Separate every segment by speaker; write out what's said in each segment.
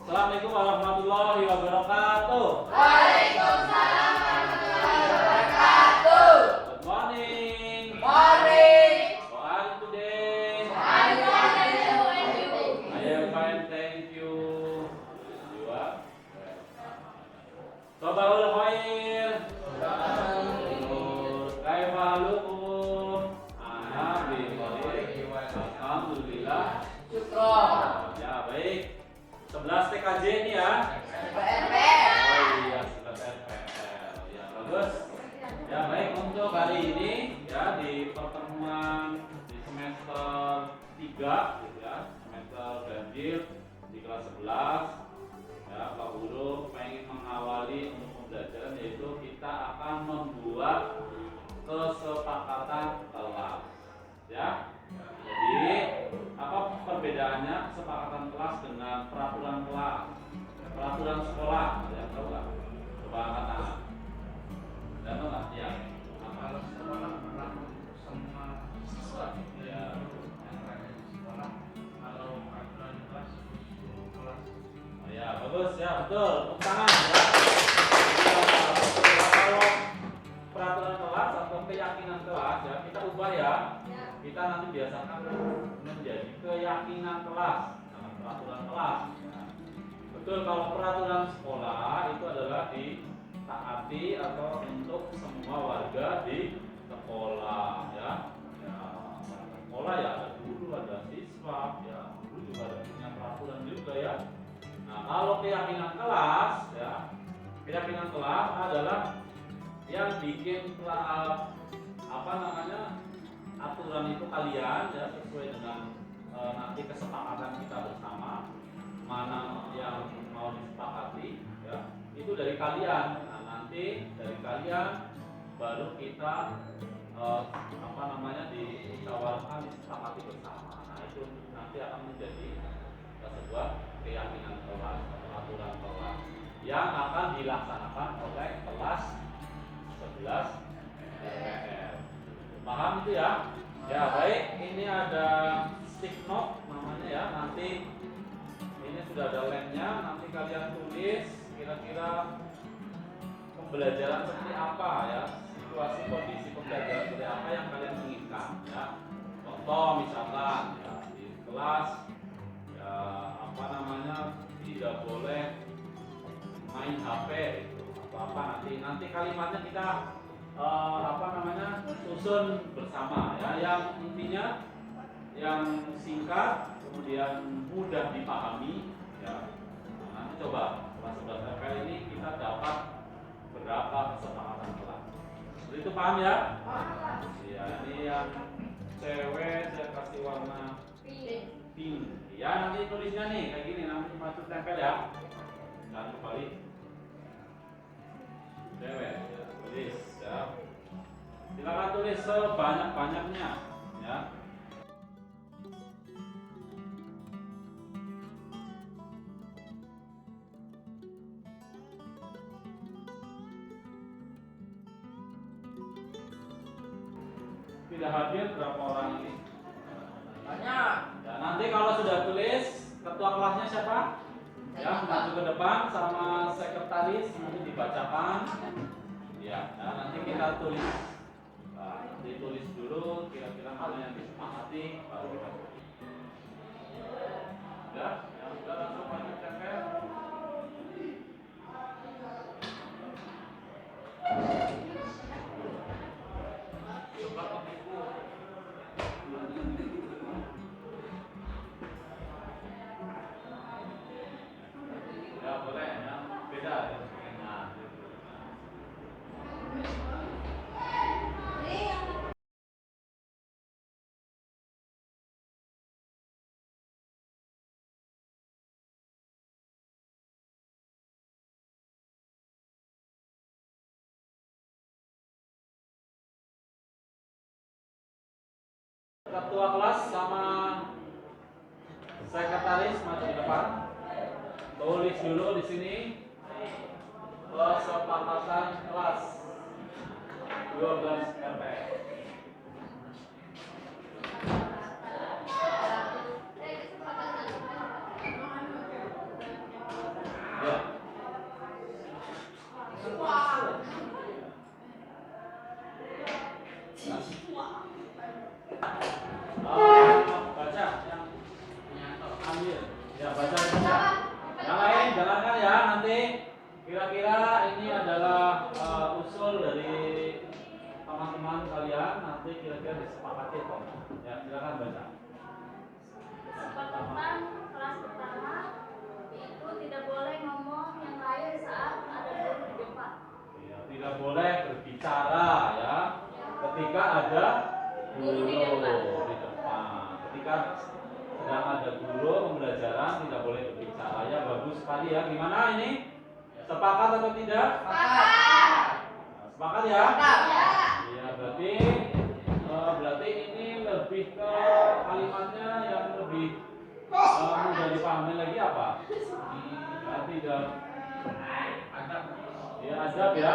Speaker 1: Assalamualaikum warahmatullahi wabarakatuh.
Speaker 2: Waalaikumsalam warahmatullahi wabarakatuh.
Speaker 1: Good morning.
Speaker 2: Morning.
Speaker 1: How are you today?
Speaker 2: I'm fine, and you?
Speaker 1: I am fine, thank you. You are? Sabahul khair. Kaifa halukum? Ana bi khair. Alhamdulillah.
Speaker 2: Syukron.
Speaker 1: Ya, baik. 11 TKJ ini ya.
Speaker 2: PRPR.
Speaker 1: Oh iya, 11 RPL. Ya, bagus. Ya, baik, untuk hari ini ya di pertemuan di semester 3 gitu ya, semester ganjil di kelas 11 ya, Pak Guru pengen mengawali untuk pembelajaran yaitu kita akan membuat kesepakatan kelas ya. Jadi apa perbedaannya kesepakatan kelas dengan peraturan kelas, peraturan sekolah? Ada yang tahu nggak? Coba angkat tangan. Ada tahu nggak? Ya.
Speaker 3: Kalau sekolah berlaku semua siswa
Speaker 1: Ya.
Speaker 3: yang ada di sekolah. Kalau peraturan kelas seluruh kelas.
Speaker 1: Oh, ya, bagus ya, betul. Tepuk tangan ya. Ya, kalau peraturan kelas atau keyakinan kelas ya kita ubah ya. Kita nanti biasakan menjadi keyakinan kelas, dalam peraturan kelas. Ya. Betul, kalau peraturan sekolah itu adalah ditaati atau untuk semua warga di sekolah ya. Ya, sekolah ya ada guru, ada siswa, ya guru juga ada punya peraturan juga ya. Nah, kalau keyakinan kelas ya, keyakinan kelas adalah yang bikin aturan itu kalian ya sesuai dengan nanti kesepakatan kita bersama mana yang mau disepakati ya itu dari kalian. Nah, nanti dari kalian baru kita dimusyawarahkan disepakati bersama. Nah, itu nanti akan menjadi sebuah keyakinan kelas atau aturan kelas yang akan dilaksanakan oleh kelas 11 RPL. Paham itu ya? Ya, baik, ini ada stick note namanya ya. Nanti ini sudah ada lemnya, nanti kalian tulis kira-kira pembelajaran seperti apa ya, situasi kondisi pembelajaran seperti apa yang kalian inginkan ya. Contoh misalkan ya, di kelas ya tidak boleh main HP itu atau apa, nanti kalimatnya kita susun bersama ya, yang intinya yang singkat kemudian mudah dipahami ya. Nah, nanti coba kelas 11 RPL ini kita dapat berapa kesepakatan kelas. Seperti itu, paham ya? Ya, ini yang cewek saya kasih warna pink ya, nanti tulisnya nih kayak gini, nanti masuk tempel ya, jangan kembali cewek ya, tulis ya. Silakan tulis sebanyak-banyaknya ya. Tidak hadir berapa orang ini?
Speaker 2: Banyak.
Speaker 1: Ya, nanti kalau sudah tulis, ketua kelasnya siapa? Ya, maju ke depan sama sekretaris nanti dibacakan. Ya, nanti kita tulis. Nah, nanti tulis dulu kira-kira mana yang disepakati baru kita tulis. Ya, yang sudah langsung maju tempel. Coba ketipu. Ya boleh ya, beda ya. Nah, ketua kelas sama sekretaris maju ke depan. Tulis dulu di sini kesepakatan kelas 12 RPL. dengarkan ya nanti. Kira-kira ini adalah usul dari teman-teman kalian. Nanti kira-kira disepakati kok. Ya, silakan baca.
Speaker 4: Kesepakatan kelas pertama itu tidak boleh ngomong yang lain saat ada guru di depan.
Speaker 1: Ya, tidak boleh berbicara ya ketika ada guru di depan. Ketika sedang ada guru pembelajaran tidak boleh berbicara. Ya bagus sekali ya. Gimana ini? Sepakat atau tidak?
Speaker 4: Sepakat.
Speaker 1: Sepakat ya?
Speaker 4: Ya.
Speaker 1: Iya berarti ini lebih ke kalimatnya yang lebih mudah dipahami lagi apa? Ya, tidak.
Speaker 3: Adab.
Speaker 1: Ya adab ya.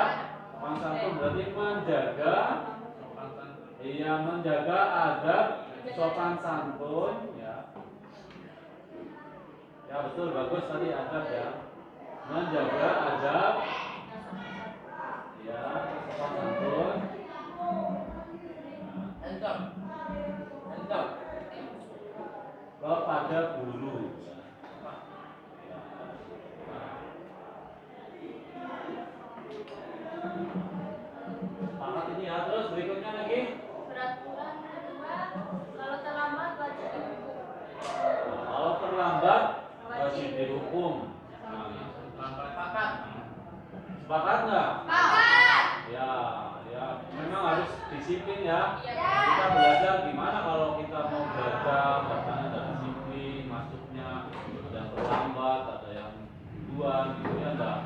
Speaker 1: Sopan santun berarti menjaga.
Speaker 3: Sopan santun.
Speaker 1: Iya menjaga adab sopan santun ya. Ya betul bagus tadi adab ya. Menjaga adab ya sopan santun
Speaker 2: Entah. Entah.
Speaker 1: kepada guru ya. Sepakat ini ya. Terus berikutnya lagi
Speaker 4: Peraturan kedua, kalau terlambat wajib dihukum.
Speaker 1: kalau terlambat wajib dihukum. Nah,
Speaker 2: Sepakat.
Speaker 1: sepakat nggak?
Speaker 4: Sepakat.
Speaker 1: Ya, ya, memang harus disiplin ya.
Speaker 4: Ya.
Speaker 1: Kita belajar gimana kalau kita mau belajar, katanya ada disiplin, masuknya ada yang terlambat, ada yang duluan gitu ya enggak.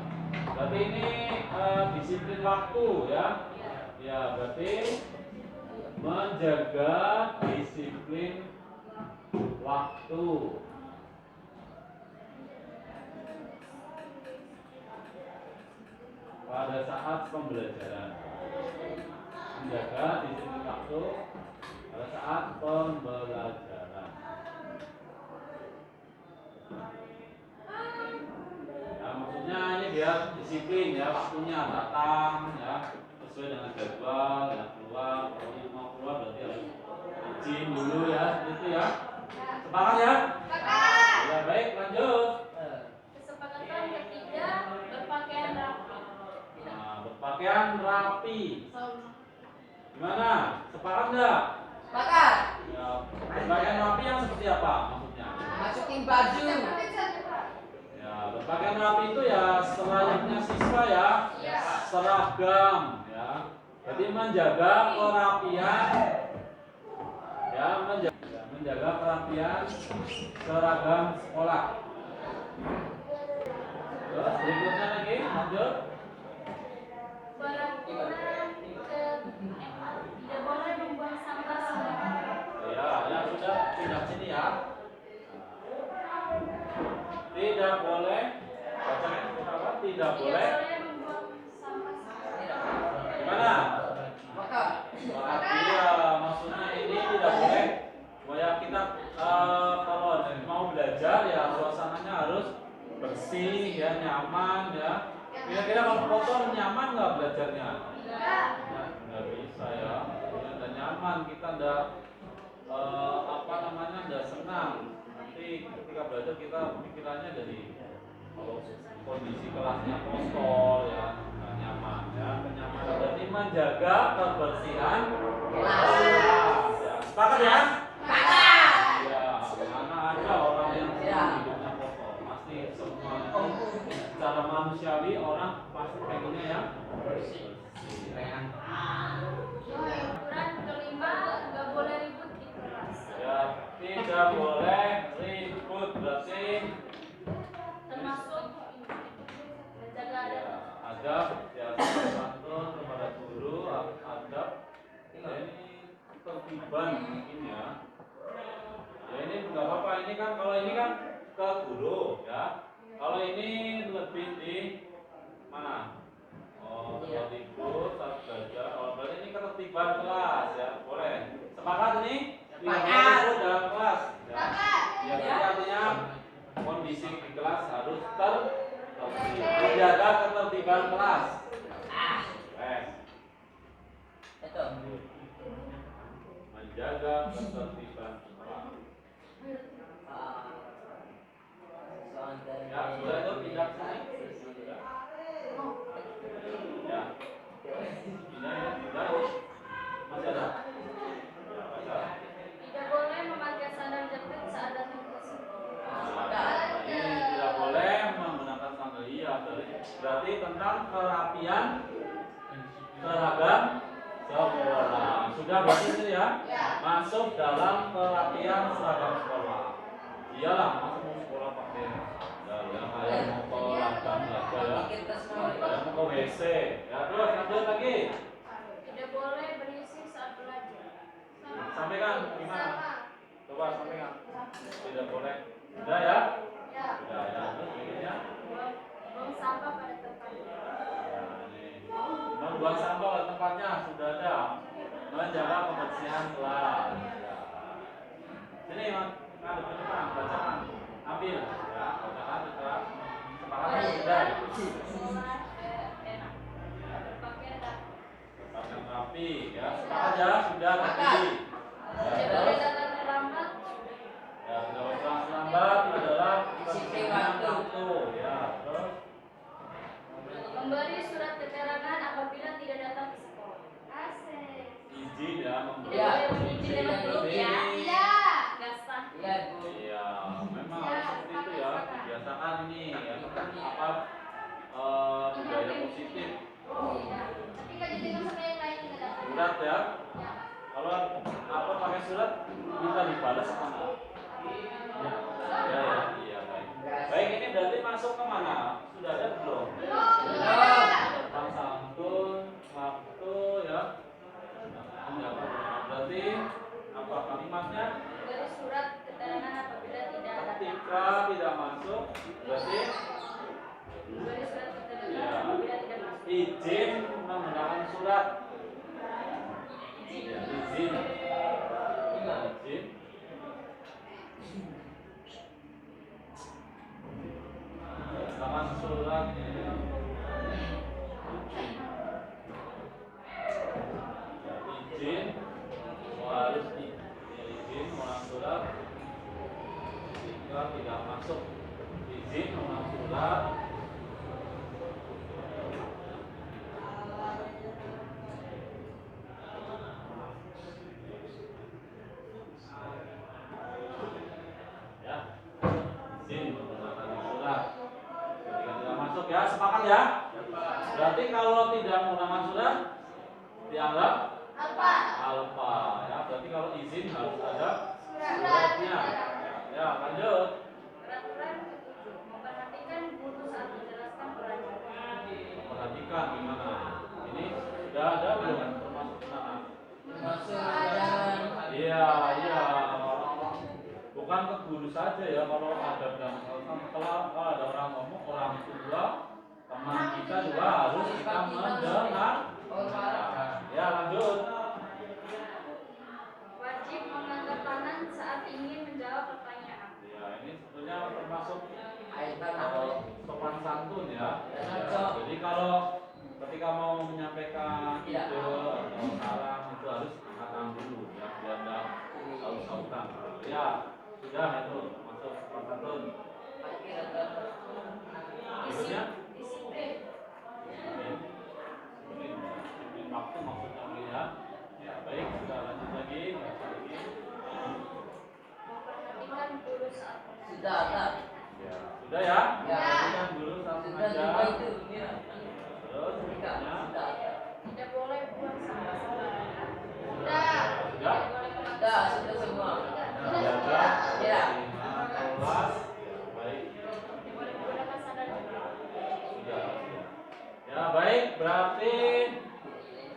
Speaker 1: Berarti ini disiplin waktu ya. Ya, berarti menjaga disiplin waktu. Pada saat pembelajaran menjaga disiplin waktu pada saat pembelajaran ya maksudnya ini biar disiplin ya waktunya datang ya sesuai dengan jadwal ya keluar kalau mau keluar berarti harus izin dulu ya itu ya sepakat ya
Speaker 4: Sepakat.
Speaker 1: ya baik lanjut.
Speaker 4: Kesepakatan ketiga, berpakaian rapi.
Speaker 1: Nah, berpakaian rapi gimana sepakat nggak?
Speaker 2: Sepakat.
Speaker 1: Ya, berpakaian rapi yang seperti apa maksudnya?
Speaker 2: Masukin baju.
Speaker 1: Ya, berpakaian rapi itu ya selayaknya siswa ya,
Speaker 4: Iya.
Speaker 1: seragam ya. Jadi menjaga kerapian ya, menjaga kerapian seragam sekolah. Terus berikutnya lagi lanjut.
Speaker 4: Peraturan tidak boleh membuang sampah sembarangan.
Speaker 1: Ya sudah tidak sini ya. Tidak boleh baca apa? Tidak boleh.
Speaker 4: Membuang sampah sembarangan.
Speaker 1: Gimana?
Speaker 2: Sepakat.
Speaker 1: Iya, maksudnya ini tidak boleh. Supaya kita kalau mau belajar ya suasananya harus bersih ya, nyaman ya. Kira-kira kalau kotor nyaman nggak belajarnya? Nggak bisa ya. Nggak nyaman kita nggak nggak senang. Nanti ketika belajar kita pikirannya jadi kalau kondisi kelasnya kotor ya nggak nyaman ya. Kenyamanan berarti menjaga kebersihan kelas. Ya, sepakat ya?
Speaker 2: Sepakat.
Speaker 1: Ya, mana ada orang yang hidupnya kotor? Pasti semua itu secara manusiawi orang pasti pengennya yang bersih.
Speaker 4: Peraturan kelima, nggak boleh ribut di kelas.
Speaker 1: Ya, tidak boleh ribut berarti
Speaker 4: Termasuk menjaga
Speaker 1: ya,
Speaker 4: adab.
Speaker 1: adab ya santun kepada guru, adab ya, ini ketertiban mungkin ya. Ya ini nggak apa-apa, ini kan kalau ini kan ke guru ya. Kalau ini lebih di mana? Oh, seperti itu, saat belajar. Oh, berarti ini ketertiban kelas ya, boleh. Sepakat ini? Tidak boleh ribut dalam kelas. Ya. Ya, berarti artinya kondisi di kelas harus tertib. Menjaga ketertiban kelas.
Speaker 2: Itu.
Speaker 1: Menjaga ketertiban kelas. Ya, sudah itu pindah berarti tentang kerapian seragam sekolah. Sudah berarti itu ya? Masuk dalam kerapian seragam sekolah. Iyalah, masuk mau sekolah pakai yang kayak mau ke ladang aja ya. Kayak mau ke WC. Ya terus lanjut lagi.
Speaker 4: Tidak boleh berisik saat belajar.
Speaker 1: Sampaikan gimana? Coba sampaikan. Tidak boleh. Sudah ya?
Speaker 4: Ya.
Speaker 1: Sudah ya. Terus berikutnya.
Speaker 4: Buang sampah pada tempatnya.
Speaker 1: Ya, ini. Membuang sampah pada tempatnya sudah ada. Menjaga kebersihan kelas. Ya. Sini Mas, nah, depan bacakan. Ambil ya, bacakan setelah sepakatnya sudah.
Speaker 4: Sekolah enak. Berpakaian rapi.
Speaker 1: Berpakaian rapi ya. Sepakat ya, sudah rapi. Ya,
Speaker 4: Tidak boleh datang terlambat.
Speaker 1: ya, tidak usah lambat adalah
Speaker 2: Disiplin
Speaker 1: waktu.
Speaker 2: waktu.
Speaker 1: Ya, terus
Speaker 4: Memberi surat keterangan apabila tidak datang ke sekolah. Asik.
Speaker 1: izin ya, memberi
Speaker 2: Ya.
Speaker 4: Tidak boleh berizin dengan grup ya.
Speaker 1: Iya.
Speaker 4: Nggak sah.
Speaker 2: Iya, Bu.
Speaker 1: Iya, memang
Speaker 4: Ya,
Speaker 1: seperti itu ya. Biasakan ini ya, apa budaya positif.
Speaker 4: Iya. Tapi nggak jadi sama yang lain nggak datang.
Speaker 1: Surat ya. Kalau apa pakai surat minta dibalas apa enggak? Ya, ya, iya baik. Baik, ini berarti masuk ke mana? Sudah ada belum? Tentang santun, waktu ya. Berarti apa kalimatnya?
Speaker 4: Memberi surat keterangan apabila tidak datang.
Speaker 1: Ketika tidak masuk, berarti
Speaker 4: Memberi surat keterangan
Speaker 1: ya,
Speaker 4: apabila tidak masuk.
Speaker 1: izin menggunakan surat. Ya, izin. Izin. Menggunakan surat. Izin. Harus izin menggunakan surat. Jika tidak masuk, izin menggunakan surat. Ya, izin menggunakan surat. Ketika tidak masuk ya, sepakat ya. Berarti kalau tidak menggunakan surat dianggap
Speaker 4: Apa?
Speaker 1: alfa ya. Berarti kalau izin harus ada
Speaker 4: Surat.
Speaker 1: suratnya. Ya, lanjut.
Speaker 4: Peraturan ke-7. Memperhatikan guru saat menjelaskan pelajaran.
Speaker 1: Perhatikan gimana. Ini sudah ada belum? Termasuk mana?
Speaker 2: Masuk pelajaran.
Speaker 1: Iya, iya. Bukan ke guru saja ya, kalau ada kalau ada orang ngomong, orang tua, teman kita juga harus kita mendengar. Ya, lanjut.
Speaker 4: Wajib mengangkat tangan saat ingin menjawab pertanyaan.
Speaker 1: Ya, ini sebetulnya termasuk
Speaker 2: Aitan apa?
Speaker 1: sopan santun ya.
Speaker 2: Cocok.
Speaker 1: Jadi kalau ketika mau menyampaikan ide
Speaker 2: Iya.
Speaker 1: atau saran itu harus angkat tangan dulu ya, biar tidak saut-sautan. Ya, sudah itu masuk sopan santun. Berikutnya
Speaker 4: Disiplin.
Speaker 1: disiplin waktu maksudnya ini ya. Ya, baik, sudah lanjut lagi, baca lagi.
Speaker 4: Memperhatikan guru saat mengajar.
Speaker 2: Sudah ada.
Speaker 1: Ya, sudah ya.
Speaker 2: Ya.
Speaker 1: Perhatikan dulu saat
Speaker 2: Sudah
Speaker 1: mengajar.
Speaker 2: juga itu. Ya.
Speaker 1: Terus
Speaker 2: Sudah.
Speaker 1: berikutnya.
Speaker 2: Sudah ada.
Speaker 4: Tidak boleh buang sampah sembarangan.
Speaker 1: Sudah.
Speaker 4: Tidak boleh memakai
Speaker 2: Sudah, sudah semua.
Speaker 1: Menjaga
Speaker 2: Ya.
Speaker 1: kebersihan kelas. Ya, baik.
Speaker 4: Tidak boleh menggunakan sandal jepit.
Speaker 1: Sudah. Ya, baik. Berarti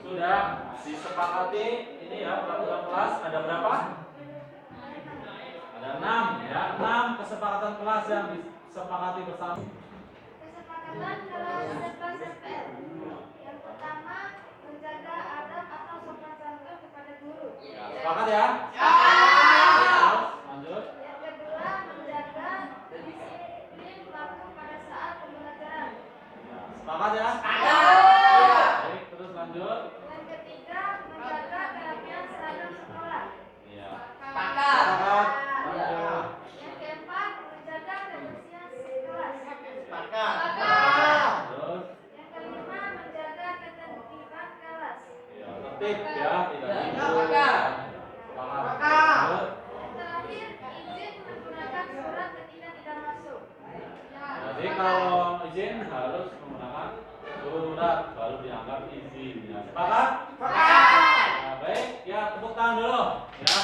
Speaker 1: sudah disepakati ini ya peraturan kelas ada berapa? Ada 6 ya. 6 kesepakatan kelas yang disepakati bersama.
Speaker 4: Kesepakatan kelas kelas SPL. Yang pertama, menjaga adab atau sopan santun kepada guru.
Speaker 1: Ya, sepakat ya?
Speaker 2: Ya.
Speaker 1: Terus, lanjut.
Speaker 4: Yang kedua, menjaga disiplin waktu pada saat pembelajaran.
Speaker 1: Ya, sepakat ya?
Speaker 2: Ya.
Speaker 1: Baik, terus lanjut.
Speaker 4: Yang ketiga, menjaga kerapian seragam sekolah.
Speaker 1: Iya.
Speaker 2: Sepakat.
Speaker 1: Sepakat.
Speaker 2: Ya.
Speaker 1: Lanjut.
Speaker 4: Yang keempat, menjaga kebersihan kelas.
Speaker 2: Sepakat.
Speaker 1: Terus,
Speaker 4: Yang kelima, menjaga ketertiban kelas.
Speaker 1: ya, tertib ya, tidak
Speaker 2: Ya,
Speaker 1: ribut.
Speaker 2: sepakat.
Speaker 1: Sepakat. Lanjut.
Speaker 4: Yang terakhir, izin menggunakan surat ketika tidak masuk.
Speaker 1: Jadi kalau izin harus menggunakan surat baru dianggap izin. Ya, sepakat?
Speaker 2: Sepakat.
Speaker 1: Ya, baik, ya tepuk tangan dulu. Ya.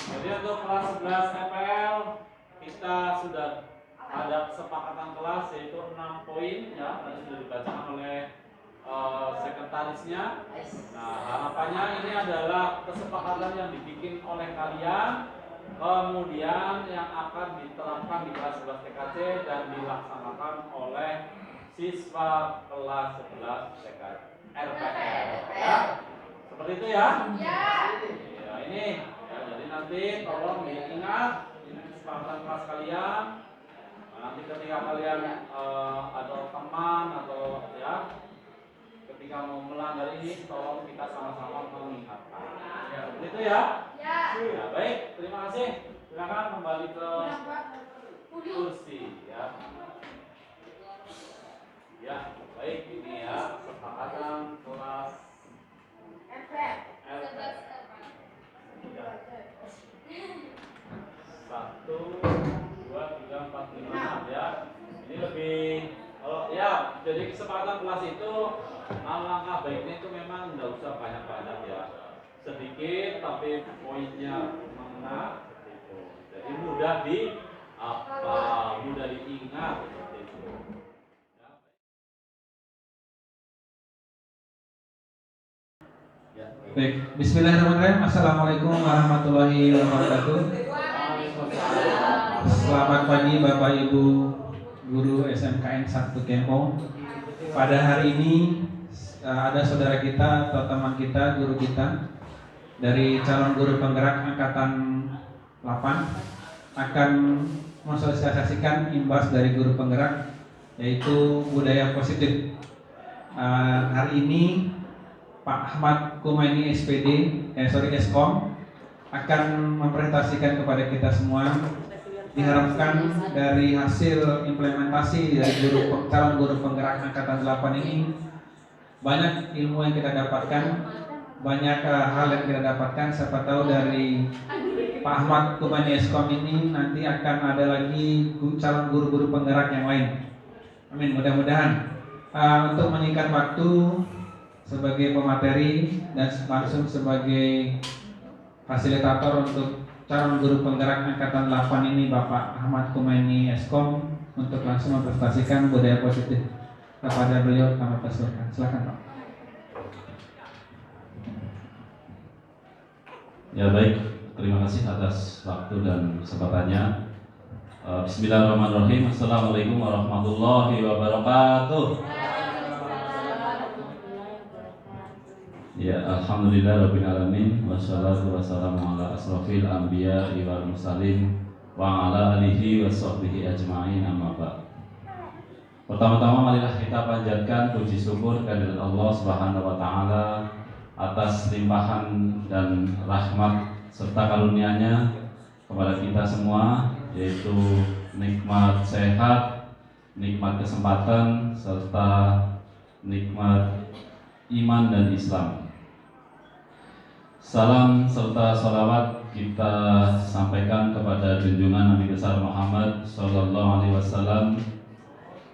Speaker 1: Jadi untuk kelas 11 FPL kita sudah ada kesepakatan kelas yaitu 6 poin ya, tadi sudah dibacakan oleh sekretarisnya. Nah, harapannya ini adalah kesepakatan yang dibikin oleh kalian, kemudian yang akan diterapkan di kelas 11 TKC dan dilaksanakan oleh siswa kelas 11 TKC RPL. Ya. Seperti itu ya.
Speaker 4: Ya.
Speaker 1: Ya, ini ya, jadi nanti tolong diingat ini kesepakatan kelas kalian. Nah, nanti ketika kalian ada teman atau ya ketika mau melanggar ini tolong kita sama-sama mengingatkan. Ya, seperti itu ya.
Speaker 4: Ya.
Speaker 1: Ya, baik, terima kasih. Silakan kembali ke kursi ya. Ya, baik ini ya kesepakatan kelas
Speaker 4: FPL.
Speaker 1: LPL. Ya. 1, 2, 3, 4, 5, 6 ya. Ini lebih kalau ya jadi kesepakatan kelas itu langkah baiknya itu memang tidak usah banyak-banyak ya. Sedikit tapi poinnya mengena seperti itu. Jadi mudah di mudah diingat seperti itu. Ya.
Speaker 5: Baik, bismillahirrahmanirrahim. Assalamualaikum warahmatullahi wabarakatuh. Selamat pagi Bapak Ibu Guru SMKN 1 Kempong. Pada hari ini ada saudara kita atau teman kita, guru kita dari calon guru penggerak angkatan 8 akan mensosialisasikan imbas dari guru penggerak yaitu budaya positif. Hari ini Pak Ahmad Kumaini Eskom akan mempresentasikan kepada kita semua. Diharapkan dari hasil implementasi dari calon guru penggerak angkatan 8 ini banyak ilmu yang kita dapatkan, banyak hal yang kita dapatkan. Siapa tahu dari Pak Ahmad Kumaini Eskom ini nanti akan ada lagi calon guru-guru penggerak yang lain. Amin, mudah-mudahan. Untuk menyingkat waktu, sebagai pemateri dan langsung sebagai fasilitator untuk calon guru penggerak angkatan 8 ini Bapak Ahmad Kumaini Eskom untuk langsung mempresentasikan budaya positif kepada beliau kami persilakan. Silakan Pak.
Speaker 1: Ya baik, terima kasih atas waktu dan kesempatannya. Bismillahirrahmanirrahim. Assalamualaikum warahmatullahi wabarakatuh. Ya, alhamdulillah rabbil alamin wassalatu wassalamu ala asrofil anbiya wal mursalin wa ala alihi washabbihi ajmain amma ba'd. Pertama-tama marilah kita panjatkan puji syukur kehadirat Allah Subhanahu wa taala atas limpahan dan rahmat serta karunia-Nya kepada kita semua, yaitu nikmat sehat, nikmat kesempatan serta nikmat iman dan Islam. Salam serta salawat kita sampaikan kepada junjungan Nabi besar Muhammad Sallallahu Alaihi Wasallam,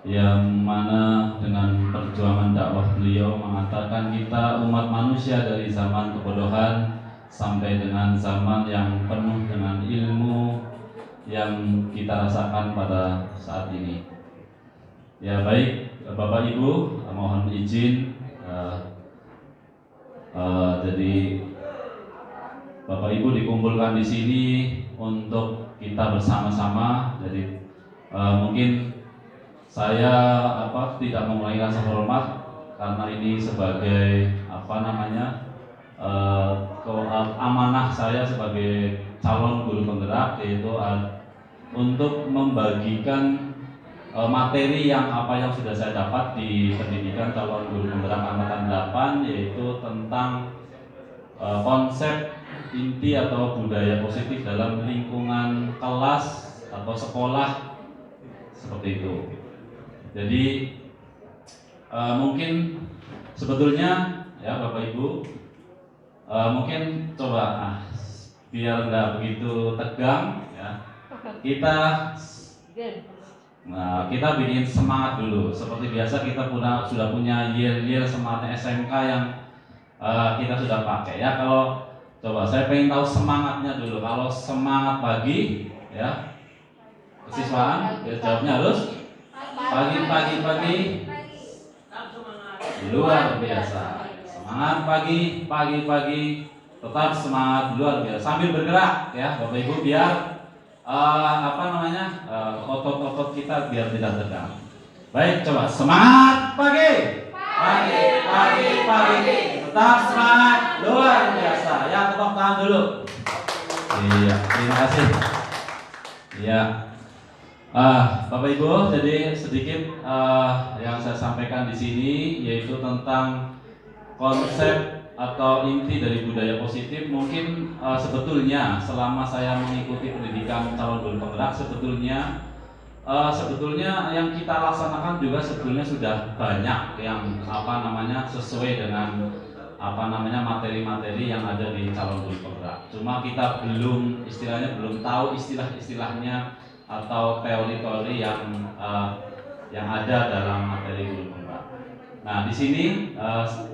Speaker 1: yang mana dengan perjuangan dakwah beliau mengantarkan kita umat manusia dari zaman kebodohan sampai dengan zaman yang penuh dengan ilmu yang kita rasakan pada saat ini. Ya baik, Bapak Ibu, mohon izin. Jadi Bapak Ibu dikumpulkan di sini untuk kita bersama-sama. Jadi mungkin saya tidak mengurangi rasa hormat karena ini sebagai amanah saya sebagai calon guru penggerak, yaitu untuk membagikan materi yang sudah saya dapat di pendidikan calon guru penggerak angkatan 8, yaitu tentang konsep inti atau budaya positif dalam lingkungan kelas atau sekolah seperti itu. Jadi mungkin sebetulnya ya Bapak Ibu, mungkin coba biar nggak begitu tegang ya, kita Nah, kita bikin semangat dulu. Seperti biasa kita sudah punya yel-yel semangatnya SMK yang kita sudah pakai ya. Kalau coba saya pengen tahu semangatnya dulu. Kalau semangat pagi ya, kesiswaan ya, jawabnya harus pagi. Luar biasa. Semangat pagi, tetap semangat luar biasa. Sambil bergerak ya, Bapak Ibu, biar otot-otot kita biar tidak tegang. Baik, coba semangat pagi. Tetap semangat luar biasa. Ya, tepuk tangan dulu. Iya, terima kasih. Iya. Bapak Ibu, jadi sedikit yang saya sampaikan di sini yaitu tentang konsep atau inti dari budaya positif. Mungkin sebetulnya selama saya mengikuti pendidikan calon guru penggerak, sebetulnya yang kita laksanakan juga sebetulnya sudah banyak yang sesuai dengan materi-materi yang ada di calon guru penggerak. Cuma kita belum tahu istilah-istilahnya atau teori-teori yang ada dalam materi guru penggerak. Nah, di sini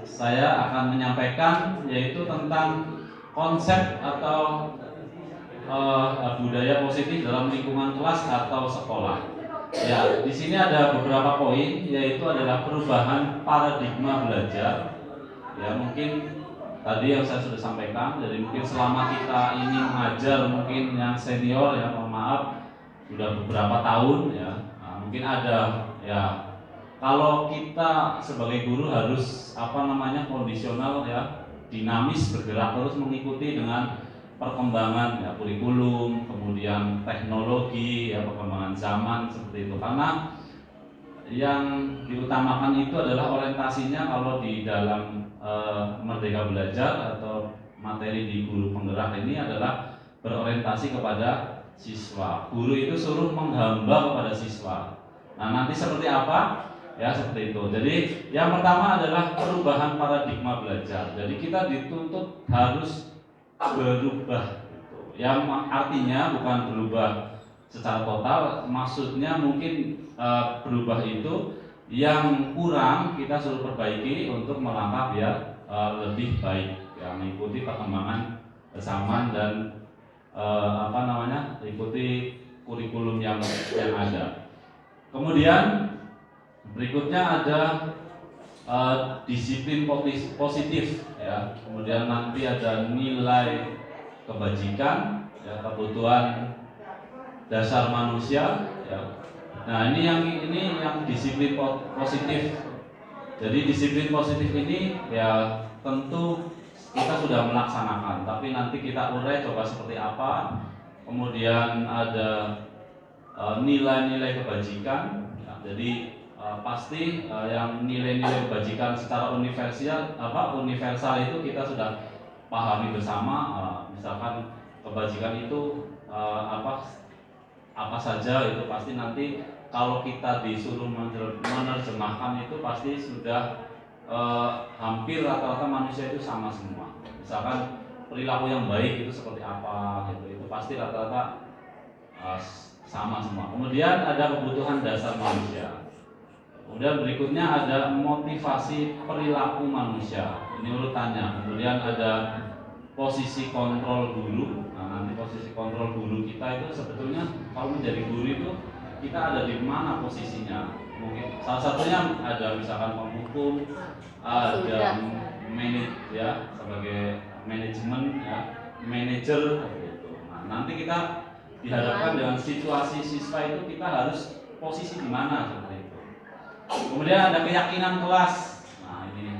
Speaker 1: saya akan menyampaikan yaitu tentang konsep atau budaya positif dalam lingkungan kelas atau sekolah. Ya, di sini ada beberapa poin, yaitu adalah perubahan paradigma belajar. Ya, mungkin tadi yang saya sudah sampaikan, jadi mungkin selama kita ini mengajar, mungkin yang senior ya, mohon maaf, sudah beberapa tahun ya, mungkin ada ya. Kalau kita sebagai guru harus kondisional ya, dinamis, bergerak terus mengikuti dengan perkembangan ya, kurikulum, kemudian teknologi ya, perkembangan zaman seperti itu. Karena yang diutamakan itu adalah orientasinya kalau di dalam Merdeka Belajar atau materi di guru penggerak ini adalah berorientasi kepada siswa. Guru itu suruh menghamba kepada siswa. Nah, nanti seperti apa? Ya, seperti itu. Jadi yang pertama adalah perubahan paradigma belajar. Jadi kita dituntut harus berubah gitu. Yang artinya bukan berubah secara total, maksudnya mungkin berubah itu yang kurang kita suruh perbaiki untuk melangkah biar lebih baik ya, mengikuti perkembangan zaman dan ikuti kurikulum yang ada. Kemudian berikutnya ada disiplin positif ya. Kemudian nanti ada nilai kebajikan ya, kebutuhan dasar manusia ya. Nah, ini yang disiplin positif. Jadi disiplin positif ini ya tentu kita sudah melaksanakan, tapi nanti kita urai coba seperti apa. Kemudian ada nilai-nilai kebajikan. Jadi pasti yang nilai-nilai kebajikan secara universal itu kita sudah pahami bersama. Misalkan kebajikan itu apa saja, itu pasti nanti kalau kita disuruh menerjemahkan itu pasti sudah hampir rata-rata manusia itu sama semua. Misalkan perilaku yang baik itu seperti apa gitu, itu pasti rata-rata sama semua. Kemudian ada kebutuhan dasar manusia. Kemudian berikutnya ada motivasi perilaku manusia. Ini urutannya. Kemudian ada posisi kontrol guru. Nah, nanti posisi kontrol guru kita itu sebetulnya kalau menjadi guru itu kita ada di mana posisinya? Mungkin salah satunya ada misalkan penghukum, ada ya sebagai manajemen ya, manajer gitu. Nah, nanti kita dihadapkan dengan situasi siswa itu kita harus posisi di mana seperti itu. Kemudian ada keyakinan kelas. Nah, ini.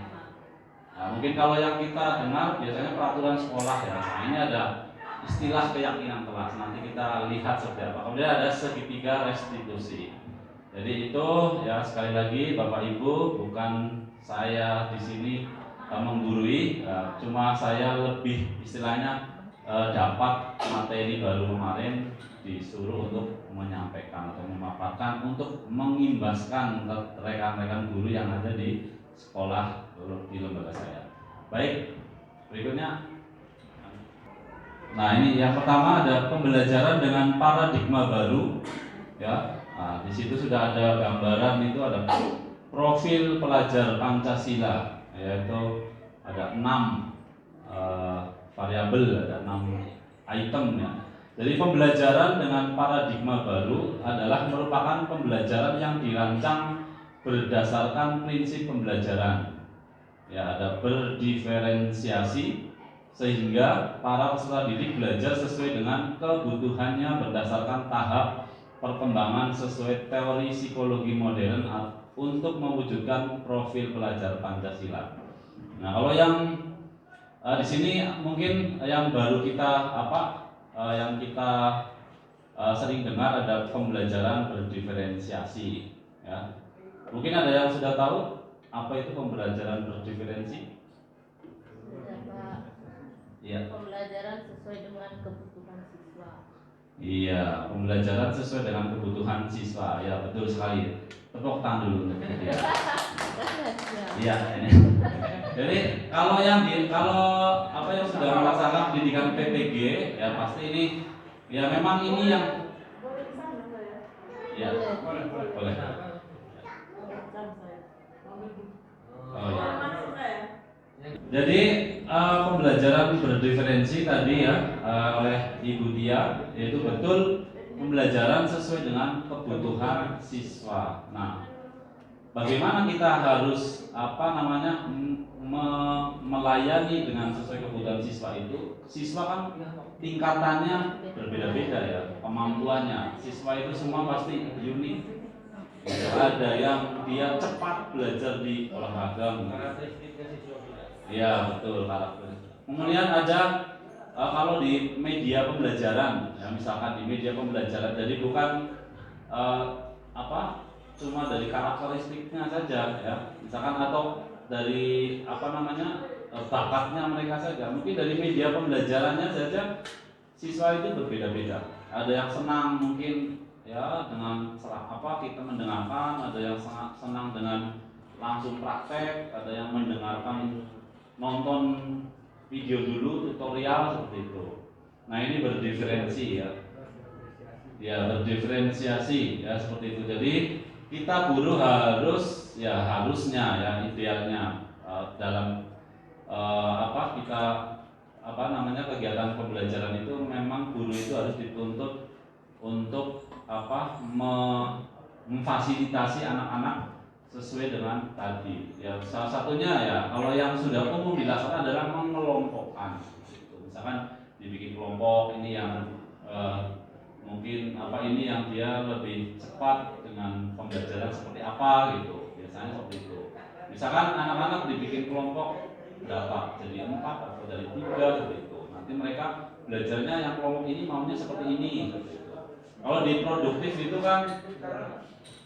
Speaker 1: Nah, mungkin kalau yang kita dengar biasanya peraturan sekolah ya. Nah, ini ada istilah keyakinan kelas. Nanti kita lihat seperti apa. Kemudian ada segitiga restitusi. Jadi itu ya, sekali lagi Bapak Ibu, bukan saya di sini menggurui, cuma saya lebih istilahnya dapat materi baru kemarin disuruh untuk menyampaikan atau memaparkan untuk mengimbaskan rekan-rekan guru yang ada di sekolah di lembaga saya. Baik, berikutnya. Nah, ini yang pertama ada pembelajaran dengan paradigma baru ya. Nah, di situ sudah ada gambaran, itu ada profil pelajar Pancasila, yaitu ada 6 variabel, ada 6 item ya. Jadi pembelajaran dengan paradigma baru adalah merupakan pembelajaran yang dirancang berdasarkan prinsip pembelajaran. Ya, ada berdiferensiasi sehingga para peserta didik belajar sesuai dengan kebutuhannya berdasarkan tahap perkembangan sesuai teori psikologi modern untuk mewujudkan profil pelajar Pancasila. Nah, kalau yang di sini mungkin yang baru kita yang kita sering dengar ada pembelajaran berdiferensiasi ya. Mungkin ada yang sudah tahu apa itu pembelajaran berdiferensi?
Speaker 6: Sudah, Pak.
Speaker 1: Iya.
Speaker 6: Pembelajaran sesuai dengan kebutuhan siswa.
Speaker 1: Iya, pembelajaran sesuai dengan kebutuhan siswa. Ya, betul sekali. Tepuk tangan dulu untuk dia. Iya, ini. Jadi kalau yang sudah melaksanakan pendidikan PPG ya pasti ini ya memang ini yang ya boleh. Oh, ya. Jadi pembelajaran berdiferensi tadi ya oleh Ibu Tia, yaitu betul pembelajaran sesuai dengan kebutuhan siswa. Nah, bagaimana kita harus melayani dengan sesuai kebutuhan siswa itu? Siswa kan tingkatannya berbeda-beda ya, kemampuannya. Siswa itu semua pasti unik. Ada yang dia cepat belajar di olahraga. Ya betul, karakteristik. Kemudian ada kalau di media pembelajaran, ya misalkan di media pembelajaran, jadi bukan cuma dari karakteristiknya saja ya, misalkan atau dari bakatnya mereka saja. Mungkin dari media pembelajarannya saja siswa itu berbeda-beda. Ada yang senang mungkin ya dengan kita mendengarkan, ada yang sangat senang dengan langsung praktek, ada yang mendengarkan nonton video dulu tutorial seperti itu. Nah ini berdiferensi ya. Ya berdiferensiasi ya seperti itu. Jadi kita guru harusnya ya idealnya dalam kegiatan pembelajaran itu memang guru itu harus dituntut untuk memfasilitasi anak-anak sesuai dengan tadi ya. Salah satunya ya kalau yang sudah umum dilaksanakan adalah mengelompokkan gitu. Misalkan dibikin kelompok ini yang mungkin ini yang dia lebih cepat dengan pembelajaran seperti apa gitu, biasanya seperti itu. Misalkan anak-anak dibikin kelompok berapa, jadi 4 atau dari 3 seperti itu. Nanti mereka belajarnya yang kelompok ini maunya seperti ini seperti itu. Kalau di produktif itu kan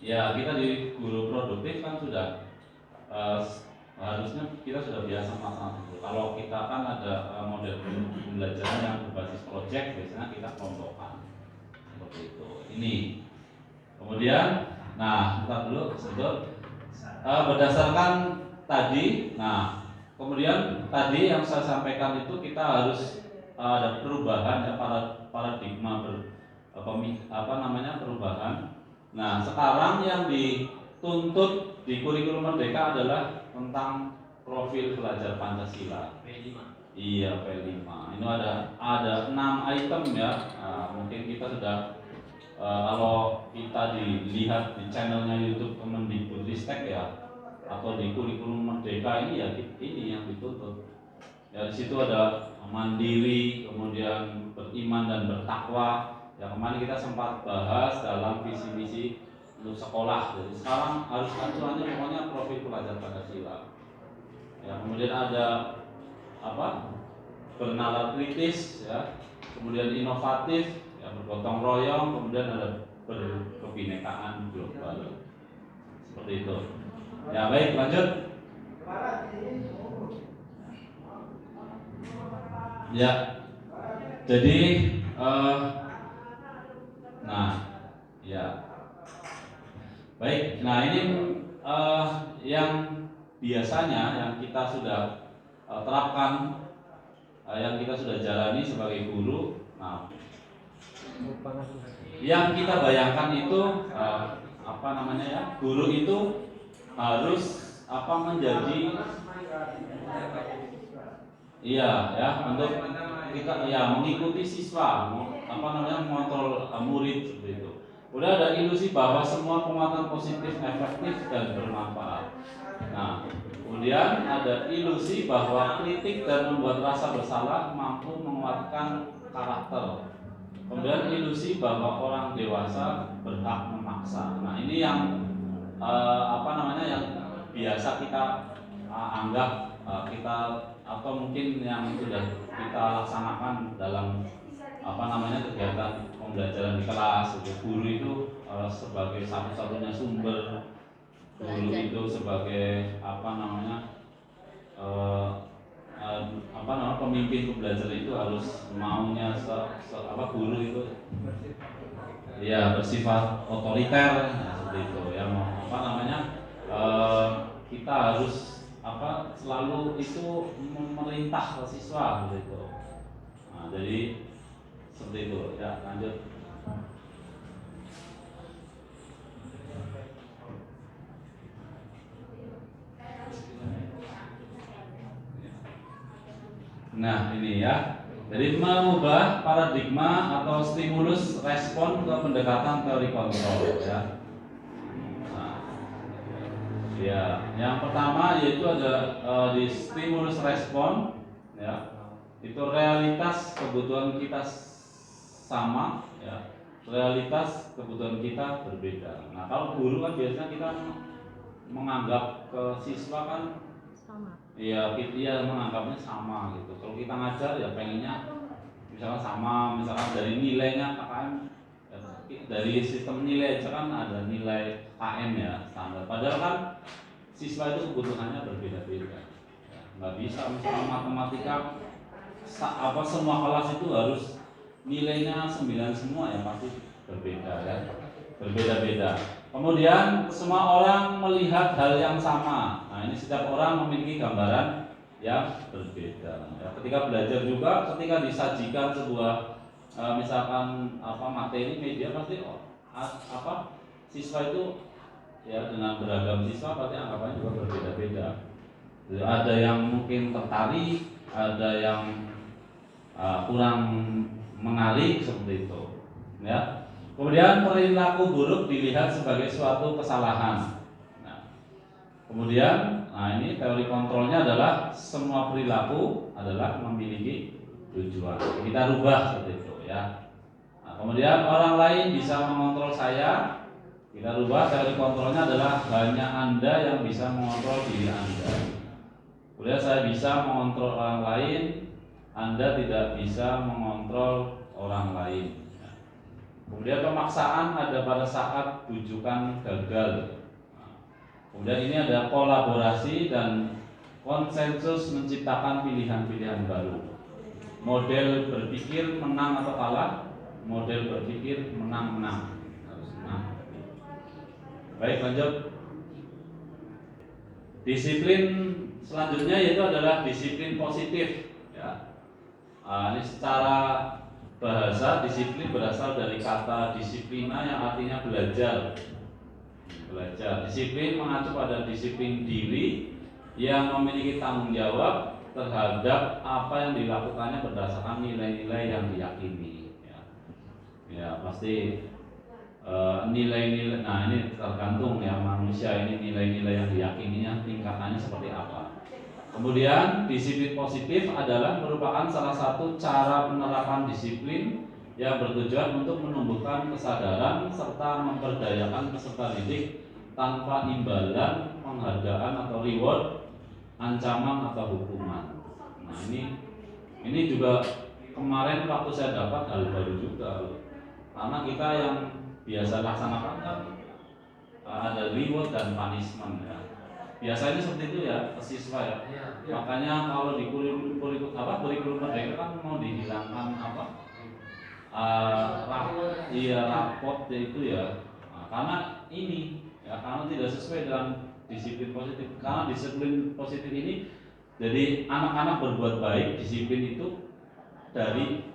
Speaker 1: ya kita di guru produktif kan sudah harusnya kita sudah biasa melaksanakan itu. Kalau kita kan ada model pembelajaran yang berbasis project, biasanya kita kelompokkan seperti itu. Ini kemudian bentar dulu berdasarkan tadi. Nah kemudian tadi yang saya sampaikan itu kita harus ada perubahan ya, paradigma perubahan. Nah sekarang yang dituntut di kurikulum Merdeka adalah tentang profil pelajar Pancasila.
Speaker 3: P5.
Speaker 1: Iya P5. Ini ada 6 item ya. Mungkin kita sudah kalau kita dilihat di channelnya YouTube Kemendikbudristek ya, atau di kurikulum Merdeka ini ya ini yang dituntut. Ya di situ ada mandiri, kemudian beriman dan bertakwa. Ya kemarin kita sempat bahas dalam visi misi untuk sekolah. Jadi sekarang harus acuannya pokoknya profil pelajar Pancasila. Ya kemudian ada bernalar kritis ya, kemudian inovatif ya, bergotong royong, kemudian ada berkebinekaan global. Seperti itu. Ya baik, lanjut. Ya. Jadi ya. Baik. Nah, ini yang biasanya yang kita sudah terapkan, yang kita sudah jalani sebagai guru. Nah, yang kita bayangkan itu apa namanya ya, guru itu harus apa menjadi iya ya untuk kita ya mengikuti siswa apa namanya mengontrol murid seperti itu. Udah ada ilusi bahwa semua penguatan positif efektif dan bermanfaat. Nah, kemudian ada ilusi bahwa kritik dan membuat rasa bersalah mampu menguatkan karakter. Kemudian ilusi bahwa orang dewasa berhak memaksa. Nah, ini yang apa namanya yang biasa kita anggap kita atau mungkin yang sudah kita laksanakan dalam apa namanya kegiatan pembelajaran di kelas. Guru itu sebagai satu-satunya sumber, guru itu sebagai apa namanya pemimpin pembelajaran itu harus maunya guru itu ya bersifat otoriter seperti itu ya apa namanya kita harus apa selalu itu memerintah ke siswa seperti itu. Nah, jadi seperti itu ya lanjut. Nah ini ya, jadi mengubah paradigma atau stimulus respon ke pendekatan teori kontrol ya. Nah, ya, yang pertama yaitu ada di stimulus respon ya, itu realitas kebutuhan kita sama ya, realitas kebutuhan kita berbeda. Nah kalau guru kan biasanya kita menganggap ke siswa kan
Speaker 6: sama.
Speaker 1: iya, dia menganggapnya sama gitu. Kalau kita ngajar ya pengennya misalkan sama, misalkan dari nilainya KKM ya, dari sistem nilai aja kan ada nilai KM ya standar. Padahal kan siswa itu kebutuhannya berbeda-beda. Ya, nggak bisa misalkan matematika apa semua kelas itu harus nilainya 9 semua ya pasti berbeda ya, berbeda-beda. Kemudian semua orang melihat hal yang sama. Nah ini setiap orang memiliki gambaran yang berbeda. Ya, ketika belajar juga, ketika disajikan sebuah misalkan apa materi media pasti apa siswa itu ya dengan beragam siswa pasti anggapannya juga berbeda-beda. Jadi, ada yang mungkin tertarik, ada yang kurang menarik seperti itu. Ya. Kemudian perilaku buruk dilihat sebagai suatu kesalahan. Nah, kemudian, ini teori kontrolnya adalah semua perilaku adalah memiliki tujuan. Kita rubah seperti itu ya. Nah, kemudian orang lain bisa mengontrol saya. Kita rubah teori kontrolnya adalah hanya Anda yang bisa mengontrol diri Anda. Kemudian saya bisa mengontrol orang lain, Anda tidak bisa mengontrol orang lain. Kemudian pemaksaan ada pada saat bujukan gagal. Kemudian ini ada kolaborasi dan konsensus menciptakan pilihan-pilihan baru. Model berpikir menang atau kalah, model berpikir menang-menang. Harus menang. Baik, lanjut. Disiplin selanjutnya yaitu adalah disiplin positif. Ya. Ini secara bahasa disiplin berasal dari kata disiplina yang artinya belajar. Belajar. Disiplin mengacu pada disiplin diri yang memiliki tanggung jawab terhadap apa yang dilakukannya berdasarkan nilai-nilai yang diyakini. Ya pasti nilai-nilai. Nah ini tergantung ya manusia ini nilai-nilai yang diyakininya tingkatannya seperti apa. Kemudian disiplin positif adalah merupakan salah satu cara penerapan disiplin yang bertujuan untuk menumbuhkan kesadaran serta memperdayakan peserta didik tanpa imbalan, penghargaan atau reward, ancaman atau hukuman. Nah ini juga kemarin waktu saya dapat hal baru juga, karena kita yang biasa laksanakan kan ada reward dan punishment ya. Biasanya seperti itu ya ke siswa ya. Makanya kalau di kurikulum merdeka kan mau dihilangkan rapot itu ya. Nah, karena ini ya karena tidak sesuai dengan disiplin positif. Karena disiplin positif ini jadi anak-anak berbuat baik, disiplin itu dari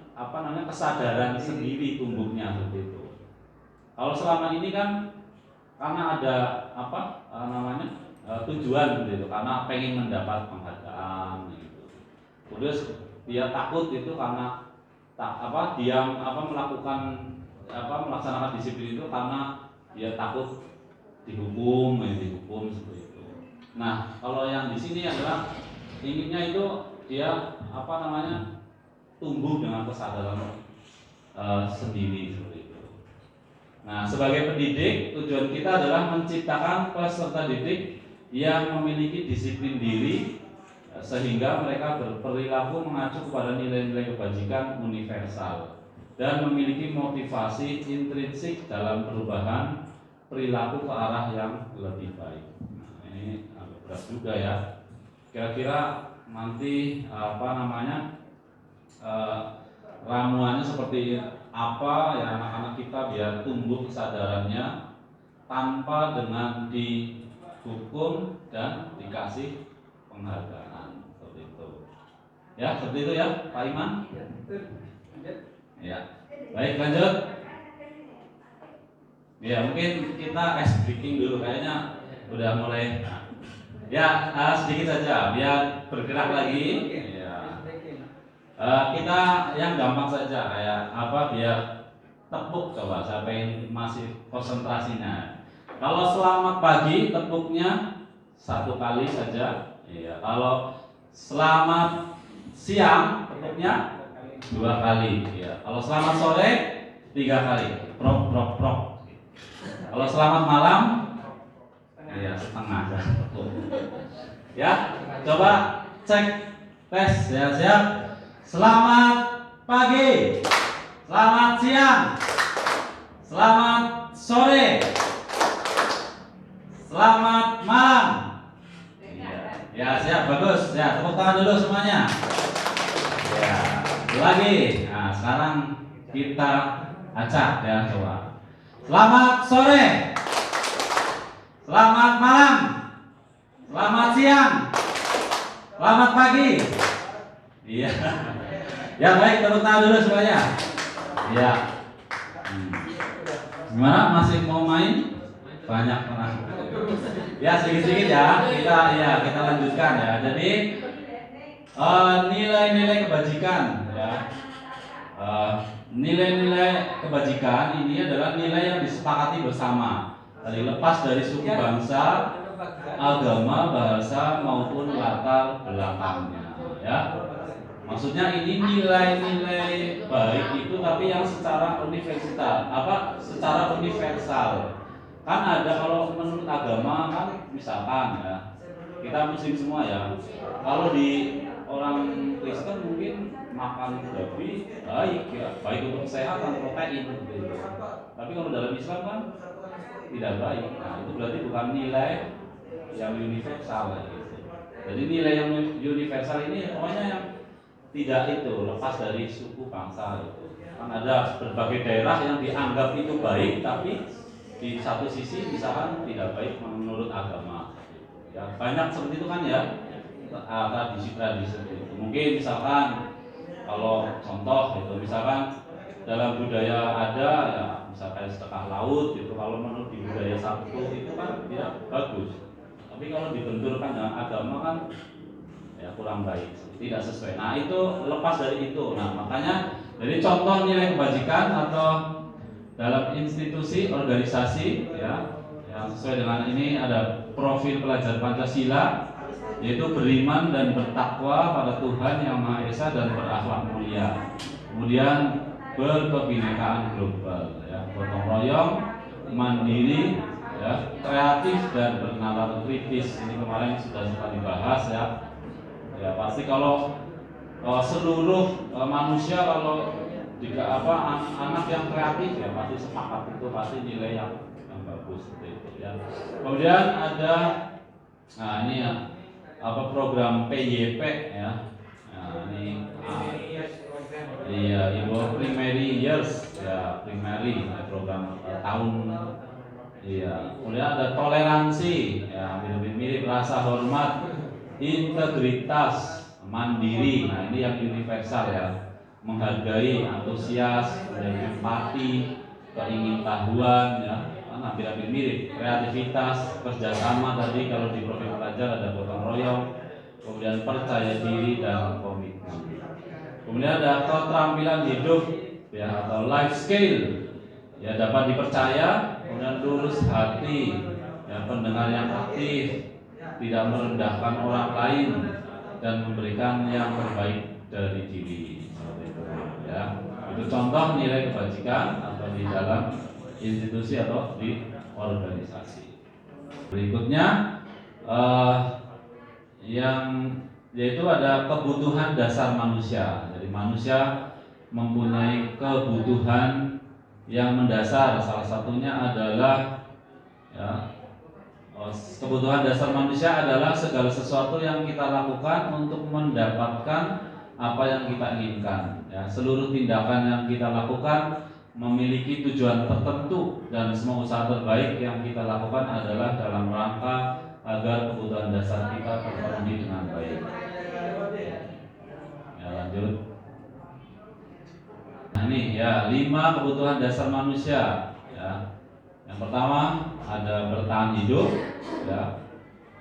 Speaker 1: kesadaran sendiri tumbuhnya seperti itu. Kalau selama ini kan karena ada tujuan gitu, karena pengen mendapat penghargaan gitu. Terus dia takut itu karena melaksanakan disiplin itu karena dia takut dihukum seperti itu. Nah, kalau yang di sini adalah inginnya itu dia tumbuh dengan kesadaran sendiri seperti itu. Nah, sebagai pendidik, tujuan kita adalah menciptakan peserta didik yang memiliki disiplin diri sehingga mereka berperilaku mengacu kepada nilai-nilai kebajikan universal dan memiliki motivasi intrinsik dalam perubahan perilaku ke arah yang lebih baik. Nah, ini agak berat juga ya. Kira-kira nanti ramuannya seperti apa ya anak-anak kita biar tumbuh kesadarannya tanpa dengan dihukum dan dikasih penghargaan seperti itu. Ya, seperti itu ya, Pak Iman. Ya. Baik, lanjut. Ya, mungkin kita ice breaking dulu kayaknya udah mulai. Ya, sedikit saja biar bergerak lagi. Ya. Kita yang gampang saja kayak biar tepuk coba siapa yang masih konsentrasinya. Kalau selamat pagi tepuknya 1 kali saja. Iya, kalau selamat siang tepuknya 2 kali. Iya. Kalau selamat sore 3 kali. Prok prok prok. Kalau selamat malam iya setengah. Ya, coba cek tes ya, siap. Selamat pagi. Selamat siang. Selamat sore. Selamat malam. Ya, siap, bagus. Ya, tepuk tangan dulu semuanya. Ya, lagi. Nah, sekarang kita acak ya, coba. Selamat sore. Selamat malam. Selamat siang. Selamat pagi. Iya. Ya, baik, tepuk tangan dulu semuanya. Ya. Gimana? Masih mau main? Banyak orang. Ya, sedikit-sedikit ya. Kita lanjutkan ya. Jadi nilai-nilai kebajikan ya. Nilai-nilai kebajikan ini adalah nilai yang disepakati bersama. Tadi lepas dari suku bangsa, agama, bahasa maupun latar belakangnya ya. Maksudnya ini nilai-nilai baik itu tapi yang secara universal. Kan ada kalau menurut agama kan misalkan ya, kita muslim semua ya. Kalau di orang Kristen mungkin makan babi baik ya, baik untuk kesehatan, protein gitu. Tapi kalau dalam Islam kan tidak baik. Nah, itu berarti bukan nilai yang universal gitu. Jadi nilai yang universal ini pokoknya yang tidak itu lepas dari suku bangsa gitu. Kan ada berbagai daerah yang dianggap itu baik tapi di satu sisi misalkan tidak baik menurut agama gitu. Ya banyak seperti itu kan ya, tradisi-tradisi itu. Mungkin misalkan kalau contoh itu misalkan dalam budaya ada ya misalkan sedekah laut gitu, kalau menurut di budaya satu itu kan tidak bagus. Tapi kalau dibenturkan dengan agama kan ya kurang baik, tidak sesuai. Nah itu lepas dari itu. Nah makanya jadi contoh nilai kebajikan atau dalam institusi organisasi ya yang sesuai dengan ini ada profil pelajar Pancasila, yaitu beriman dan bertakwa pada Tuhan Yang Maha Esa dan berakhlak mulia. Kemudian berkebinekaan global ya, gotong royong, mandiri ya, kreatif dan bernalar kritis. Ini kemarin sudah sempat dibahas ya. Ya pasti kalau seluruh manusia kalau jika anak yang kreatif ya pasti sepakat itu pasti nilai yang bagus seperti itu ya. Kemudian ada ini ya program PYP ya. Nah, ini Ibu primary years ya, primary program tahun iya. Kemudian ada toleransi ya, mirip-mirip rasa hormat, integritas, mandiri. Nah, ini yang universal ya. Menghargai, antusias, dan empati, keingintahuan, ya, kan hampir-hampir mirip. Kreativitas, kerjasama tadi kalau di profil pelajar ada gotong royong, kemudian percaya diri dan komitmen. Kemudian ada keterampilan hidup, ya, atau life skill, ya, dapat dipercaya, kemudian lurus hati, ya, pendengar yang aktif, tidak merendahkan orang lain, dan memberikan yang terbaik dari diri. Seperti itu, ya. Itu contoh nilai kebajikan atau di dalam institusi atau di organisasi. Berikutnya yang yaitu ada kebutuhan dasar manusia. Jadi manusia mempunyai kebutuhan yang mendasar. Salah satunya adalah, ya, kebutuhan dasar manusia adalah segala sesuatu yang kita lakukan untuk mendapatkan apa yang kita inginkan, ya. Seluruh tindakan yang kita lakukan memiliki tujuan tertentu dan semua usaha terbaik yang kita lakukan adalah dalam rangka agar kebutuhan dasar kita terpenuhi dengan baik. Ya, lanjut. Nah, ini ya 5 kebutuhan dasar manusia, ya. Yang pertama ada bertahan hidup, ya,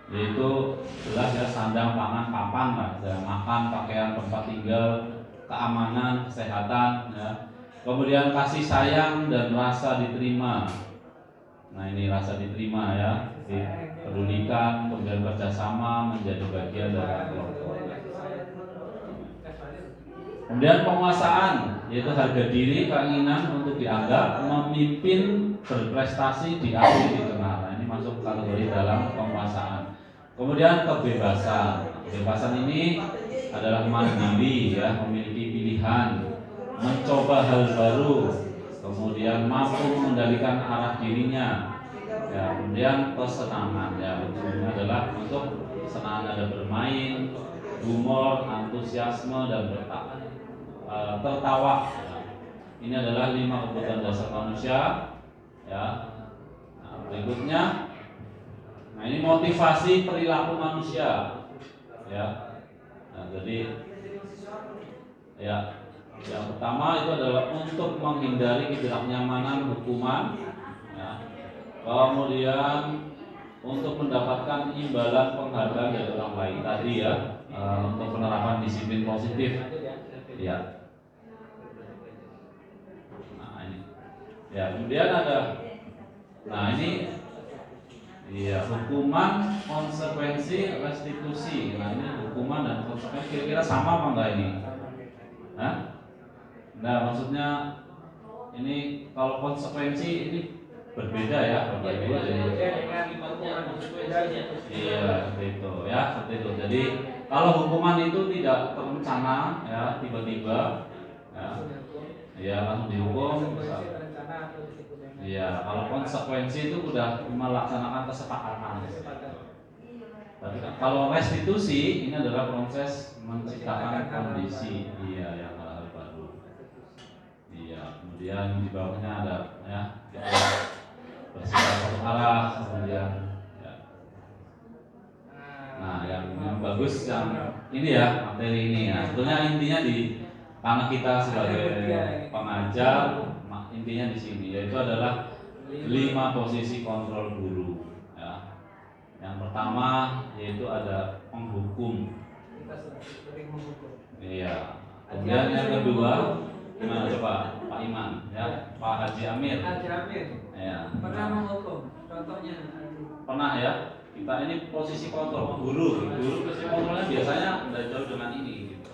Speaker 1: yaitu jelas ya sandang, pangan, papan lah, ya, makan, pakaian, tempat tinggal, keamanan, kesehatan, ya. Kemudian kasih sayang dan rasa diterima. Nah, ini rasa diterima, ya, dipedulikan, kemudian kerjasama, menjadi bagian dari kelompok. Kemudian penguasaan, yaitu harga diri, keinginan untuk dianggap, memimpin, berprestasi, diakui, dikenal. Nah, ini masuk kategori dalam penguasaan. Kemudian kebebasan. Kebebasan ini adalah mandiri, ya, memiliki pilihan, mencoba hal baru, kemudian mampu mengendalikan arah dirinya. Ya, kemudian kesenangan, ya, ujungnya adalah untuk kesenangan ada bermain, humor, antusiasme dan tertawa. Ya. Ini adalah 5 kebutuhan dasar manusia, ya. Nah, berikutnya, nah ini motivasi perilaku manusia, ya. Nah, jadi, ya, yang pertama itu adalah untuk menghindari ketidaknyamanan hukuman, ya. Kemudian untuk mendapatkan imbalan penghargaan dari orang lain tadi, ya, untuk penerapan disiplin positif, ya. Nah, ini, ya, kemudian ada, nah ini, iya, hukuman, konsekuensi, restitusi. Nah, ini hukuman dan konsekuensi kira-kira sama apa enggak ini? Hah? Nah, maksudnya ini kalau konsekuensi ini berbeda, ya, Bapak Ibu. Iya, seperti itu, ya, seperti itu. Jadi kalau hukuman itu tidak terencana, ya, tiba-tiba, ya, langsung dihukum. Iya, kalau konsekuensi itu sudah melaksanakan kesepakatan. Tapi kalau restitusi ini adalah proses menciptakan kondisi, iya, yang hal baru. Iya, kemudian di bawahnya ada, ya, bersifat satu arah, kemudian, ya. Nah, yang bagus yang ini, ya, materi ini, ya. Sebetulnya intinya karena kita sebagai pengajar, intinya di sini, yaitu adalah 5 posisi kontrol guru, ya. Yang pertama yaitu ada penghukum. Iya. Kemudian yang kedua, gimana coba Pak Iman, ya, Pak Haji Amir. Ya.
Speaker 7: Pernah menghukum, contohnya.
Speaker 1: Pernah, ya. Kita ini posisi kontrol, guru posisi kontrolnya biasanya tidak jauh dengan ini, gitu.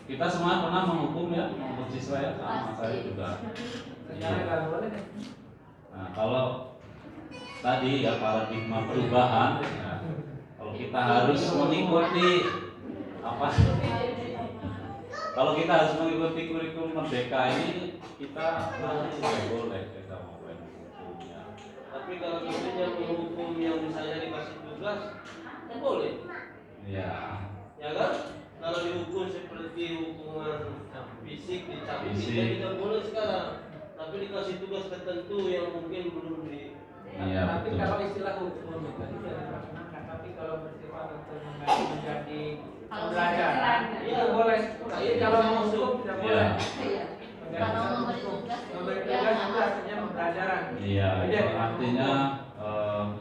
Speaker 1: Kita semua pernah menghukum, ya, untuk siswa, ya, sama saya juga. Iya. Nah, kalau tadi, ya, paradigma perubahan, ya, kalau kita harus mengikuti apa? Kalau kita harus mengikuti kurikulum Merdeka ini, kita tidak boleh kita mau hukum, ya.
Speaker 3: Tapi kalau misalnya menghukum yang misalnya dikasih tugas, kan boleh.
Speaker 1: Iya.
Speaker 3: Ya kan? Kalau dihukum seperti hukuman fisik, dicabut, kita tidak boleh sekarang. Tapi dikasih tugas tertentu yang mungkin belum di.
Speaker 1: Iya,
Speaker 7: Tapi
Speaker 1: betul.
Speaker 7: kalau istilah hukum itu tidak dilaksanakan, tapi kalau bersifat untuk menjadi pembelajaran,
Speaker 3: Iya,
Speaker 7: itu boleh.
Speaker 3: Nah,
Speaker 7: Tapi
Speaker 3: ini
Speaker 7: kalau
Speaker 3: masuk.
Speaker 7: menghukum tidak
Speaker 1: Iya.
Speaker 7: boleh.
Speaker 6: Kalau memberi tugas
Speaker 7: Memberi tugas itu artinya pembelajaran.
Speaker 1: Iya, itu artinya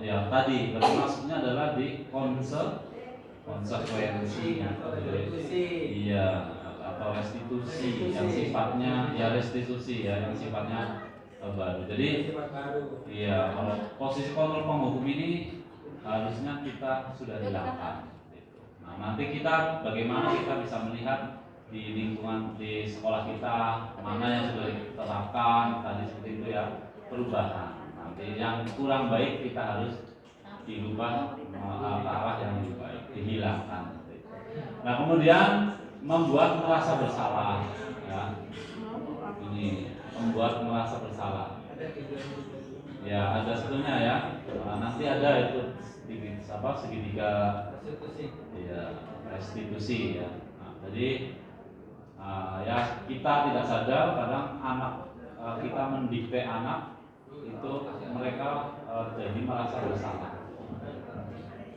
Speaker 1: ya tadi berarti maksudnya adalah di konsekuensi.
Speaker 7: Atau restitusi.
Speaker 1: Iya, atau restitusi yang sifatnya ya restitusi ya yang sifatnya baru. Jadi
Speaker 7: Sifat baru.
Speaker 1: iya, kalau posisi kontrol penghukum ini harusnya kita sudah hilangkan. Gitu. Nah, nanti kita bagaimana kita bisa melihat di lingkungan di sekolah kita mana yang sudah diterapkan tadi seperti itu ya perubahan. Nanti yang kurang baik kita harus dirubah ke arah yang lebih baik, dihilangkan. Nah, kemudian membuat merasa bersalah ya. Ini membuat merasa bersalah. Ya, ada sebetulnya ya. Nanti ada itu segitiga ya, restitusi ya. Nah, jadi ya kita tidak sadar kadang anak kita mendikte anak itu mereka jadi merasa bersalah.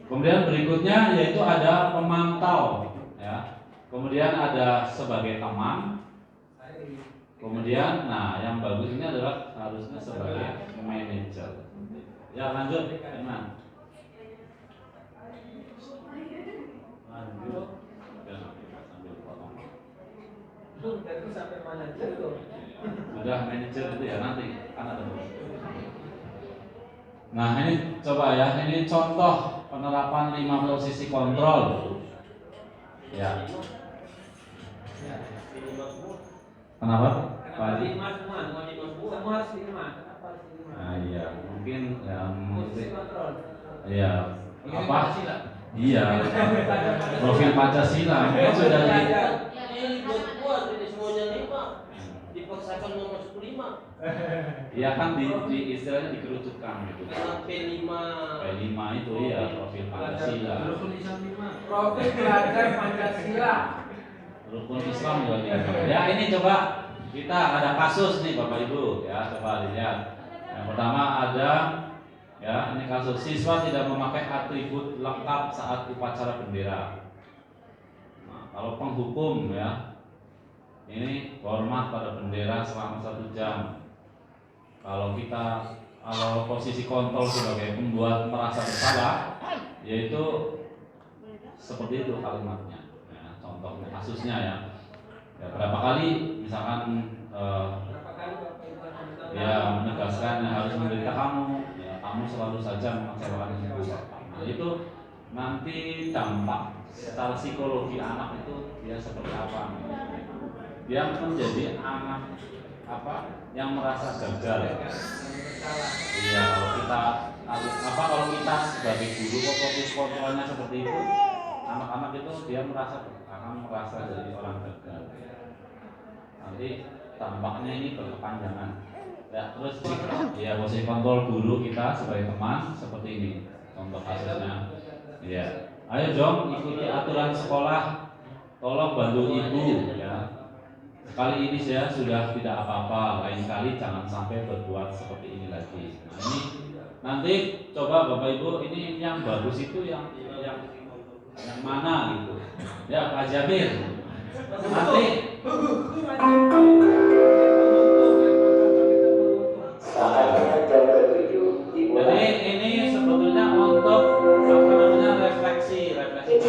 Speaker 1: Kemudian berikutnya yaitu ada pemantau ya. Kemudian ada sebagai teman. Kemudian yang bagus ini adalah harusnya sebagai manajer. Ya lanjut, Iman. Lanjut. Sambil potong.
Speaker 7: Dari sampai manajer tuh.
Speaker 1: Sudah manajer itu ya nanti kan ada. Nah ini coba ya, ini contoh penerapan 5 posisi kontrol. Ya. Kenapa? Pak Haji?
Speaker 7: Semua harus lima. Kenapa harus lima?
Speaker 1: Nah iya, mungkin ya
Speaker 7: Posisi kontrol.
Speaker 1: iya apa? Iya. Profil Pancasila. Mungkin sudah di
Speaker 3: Ini buat jadi semuanya 5. Dipaksakan mau masuk 5.
Speaker 1: Iya kan di istilahnya dikerucutkan gitu.
Speaker 3: Karena P5.
Speaker 1: P5 itu ya profil Pancasila.
Speaker 7: Profil pelajar Pancasila.
Speaker 1: Rukun Islam juga nih. Ya ini coba kita ada kasus nih Bapak Ibu ya, coba lihat. Yang pertama ada ya ini kasus siswa tidak memakai atribut lengkap saat upacara bendera. Nah, kalau penghukum ya ini hormat pada bendera selama 1 jam. Kalau posisi kontrol sebagai pembuat merasa bersalah, yaitu seperti itu kalimatnya. Contohnya kasusnya ya berapa kali misalkan ya menegaskan yang harus menderita kamu ya kamu selalu saja mengecewakan ibu. Nah itu nanti dampak secara psikologi anak itu dia seperti apa, dia menjadi anak yang merasa gagal. Iya kalau kita sebagai guru posisi kontrolnya seperti itu, anak-anak itu dia akan merasa jadi orang gagal. Nanti dampaknya ini berkepanjangan. Ya, terus ya posisi kontrol guru kita sebagai teman seperti ini. Contoh kasusnya. Ya. Ayo Jom ikuti aturan sekolah. Tolong bantu ibu ya. Kali ini saya sudah tidak apa-apa, lain kali jangan sampai berbuat seperti ini lagi. Nah, ini nanti coba Bapak Ibu ini yang bagus itu yang mana gitu. Ya Pak Jamil. Nanti jadi ini sebetulnya untuk refleksi diri.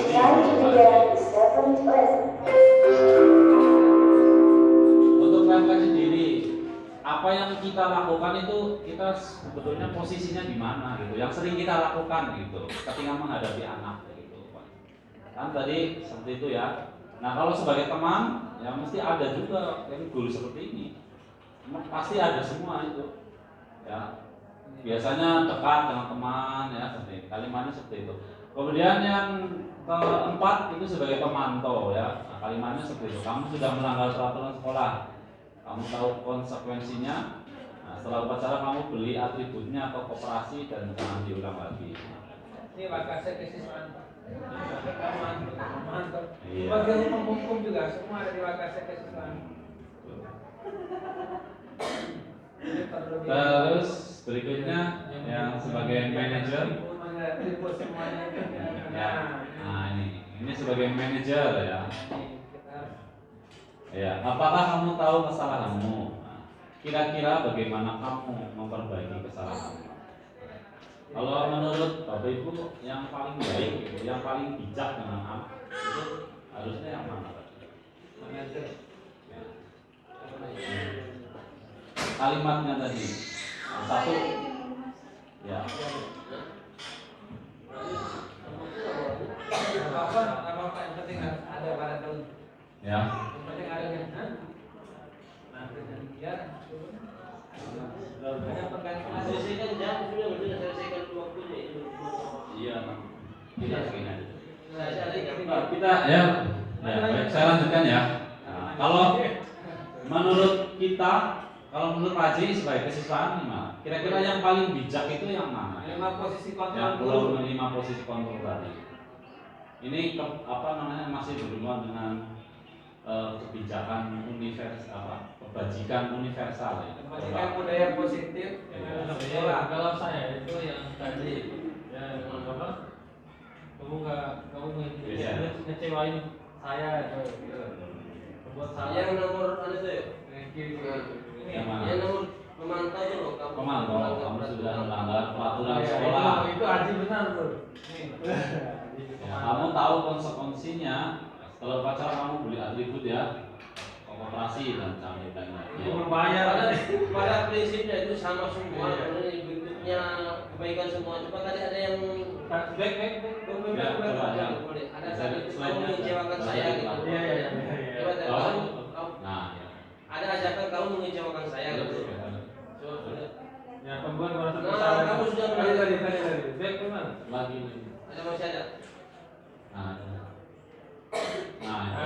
Speaker 1: Untuk refleksi diri, apa yang kita lakukan itu kita sebetulnya posisinya di mana gitu. Yang sering kita lakukan gitu ketika menghadapi anak gitu. Kan tadi seperti itu ya. Nah kalau sebagai teman ya mesti ada juga yang guru seperti ini. Pasti ada semua itu. Ya. Biasanya dekat dengan teman ya seperti kalimatnya seperti itu. Kemudian yang keempat itu sebagai pemantau ya. Nah, kalimatnya seperti itu. Kamu sudah melanggar peraturan sekolah. Kamu tahu konsekuensinya. Nah, setelah upacara kamu beli atributnya atau koperasi dan jangan diulang lagi.
Speaker 7: Ini wakasnya kesiswaan Pak. Mantap.
Speaker 1: Iya.
Speaker 7: Bagian hukum juga semua ada di wakasnya kesiswaan.
Speaker 1: Terus berikutnya yang sebagai manajer. Ya. Nah ini sebagai manajer ya. Ya, apakah kamu tahu kesalahanmu? Nah, kira-kira bagaimana kamu memperbaiki kesalahanmu? Kalau menurut Bapak Ibu yang paling baik, gitu, yang paling bijak dengan anak itu harusnya yang mana? Ya. Kalimatnya tadi satu, ya.
Speaker 7: Apa yang penting ada pada tahun.
Speaker 1: Ya.
Speaker 7: Yang penting ada yang nah ya. Ada pergantian.
Speaker 3: Selesaikan jam sudah sudah selesaikan waktunya itu.
Speaker 1: Iya. Tidak segini aja.
Speaker 3: Saya
Speaker 1: Kita ya, baik, saya lanjutkan ya. Nah, kalau menurut kita, kalau menurut Pak Haji sebagai kesiswaan gimana? Kira-kira yang paling bijak itu yang mana?
Speaker 7: 5 posisi kontrol
Speaker 1: Yang
Speaker 7: guru.
Speaker 1: belum 5 posisi kontrol tadi. Ini apa namanya masih berhubungan dengan kebijakan kebajikan universal ya.
Speaker 7: Membagikan budaya positif dengan sekolah.
Speaker 8: Kalau saya itu yang tadi ya apa? Kamu ngecewain saya itu membuat salah.
Speaker 3: yang nomor ada tuh.
Speaker 1: Yang mana?
Speaker 3: Yang nomor memantau itu loh kamu.
Speaker 1: Pemantau, kamu sudah melanggar peraturan
Speaker 8: Ya,
Speaker 1: sekolah.
Speaker 8: itu Haji benar tuh.
Speaker 1: Ya, kamu tahu konsekuensinya. Setelah upacara kamu beli atribut ya, koperasi dan lain-lainnya.
Speaker 8: Itu berbahaya.
Speaker 3: Pada prinsipnya itu sama semua. Ini bentuknya kebaikan semua. Coba tadi ada yang
Speaker 8: Baik.
Speaker 1: Ya, coba ya.
Speaker 3: ada satu kamu mengecewakan saya gitu.
Speaker 8: Iya.
Speaker 3: Coba tadi kamu
Speaker 1: Nah, ya.
Speaker 3: ada ajakan kamu mengecewakan saya gitu.
Speaker 1: Terus, ya.
Speaker 3: Coba sudah.
Speaker 8: Ya, pembuat merasa
Speaker 3: Nah,
Speaker 8: bersalah.
Speaker 3: kamu sudah
Speaker 8: tadi. Baik, gimana?
Speaker 1: Lagi.
Speaker 3: Ada masih ada.
Speaker 1: Nah, ya. Nah, ya.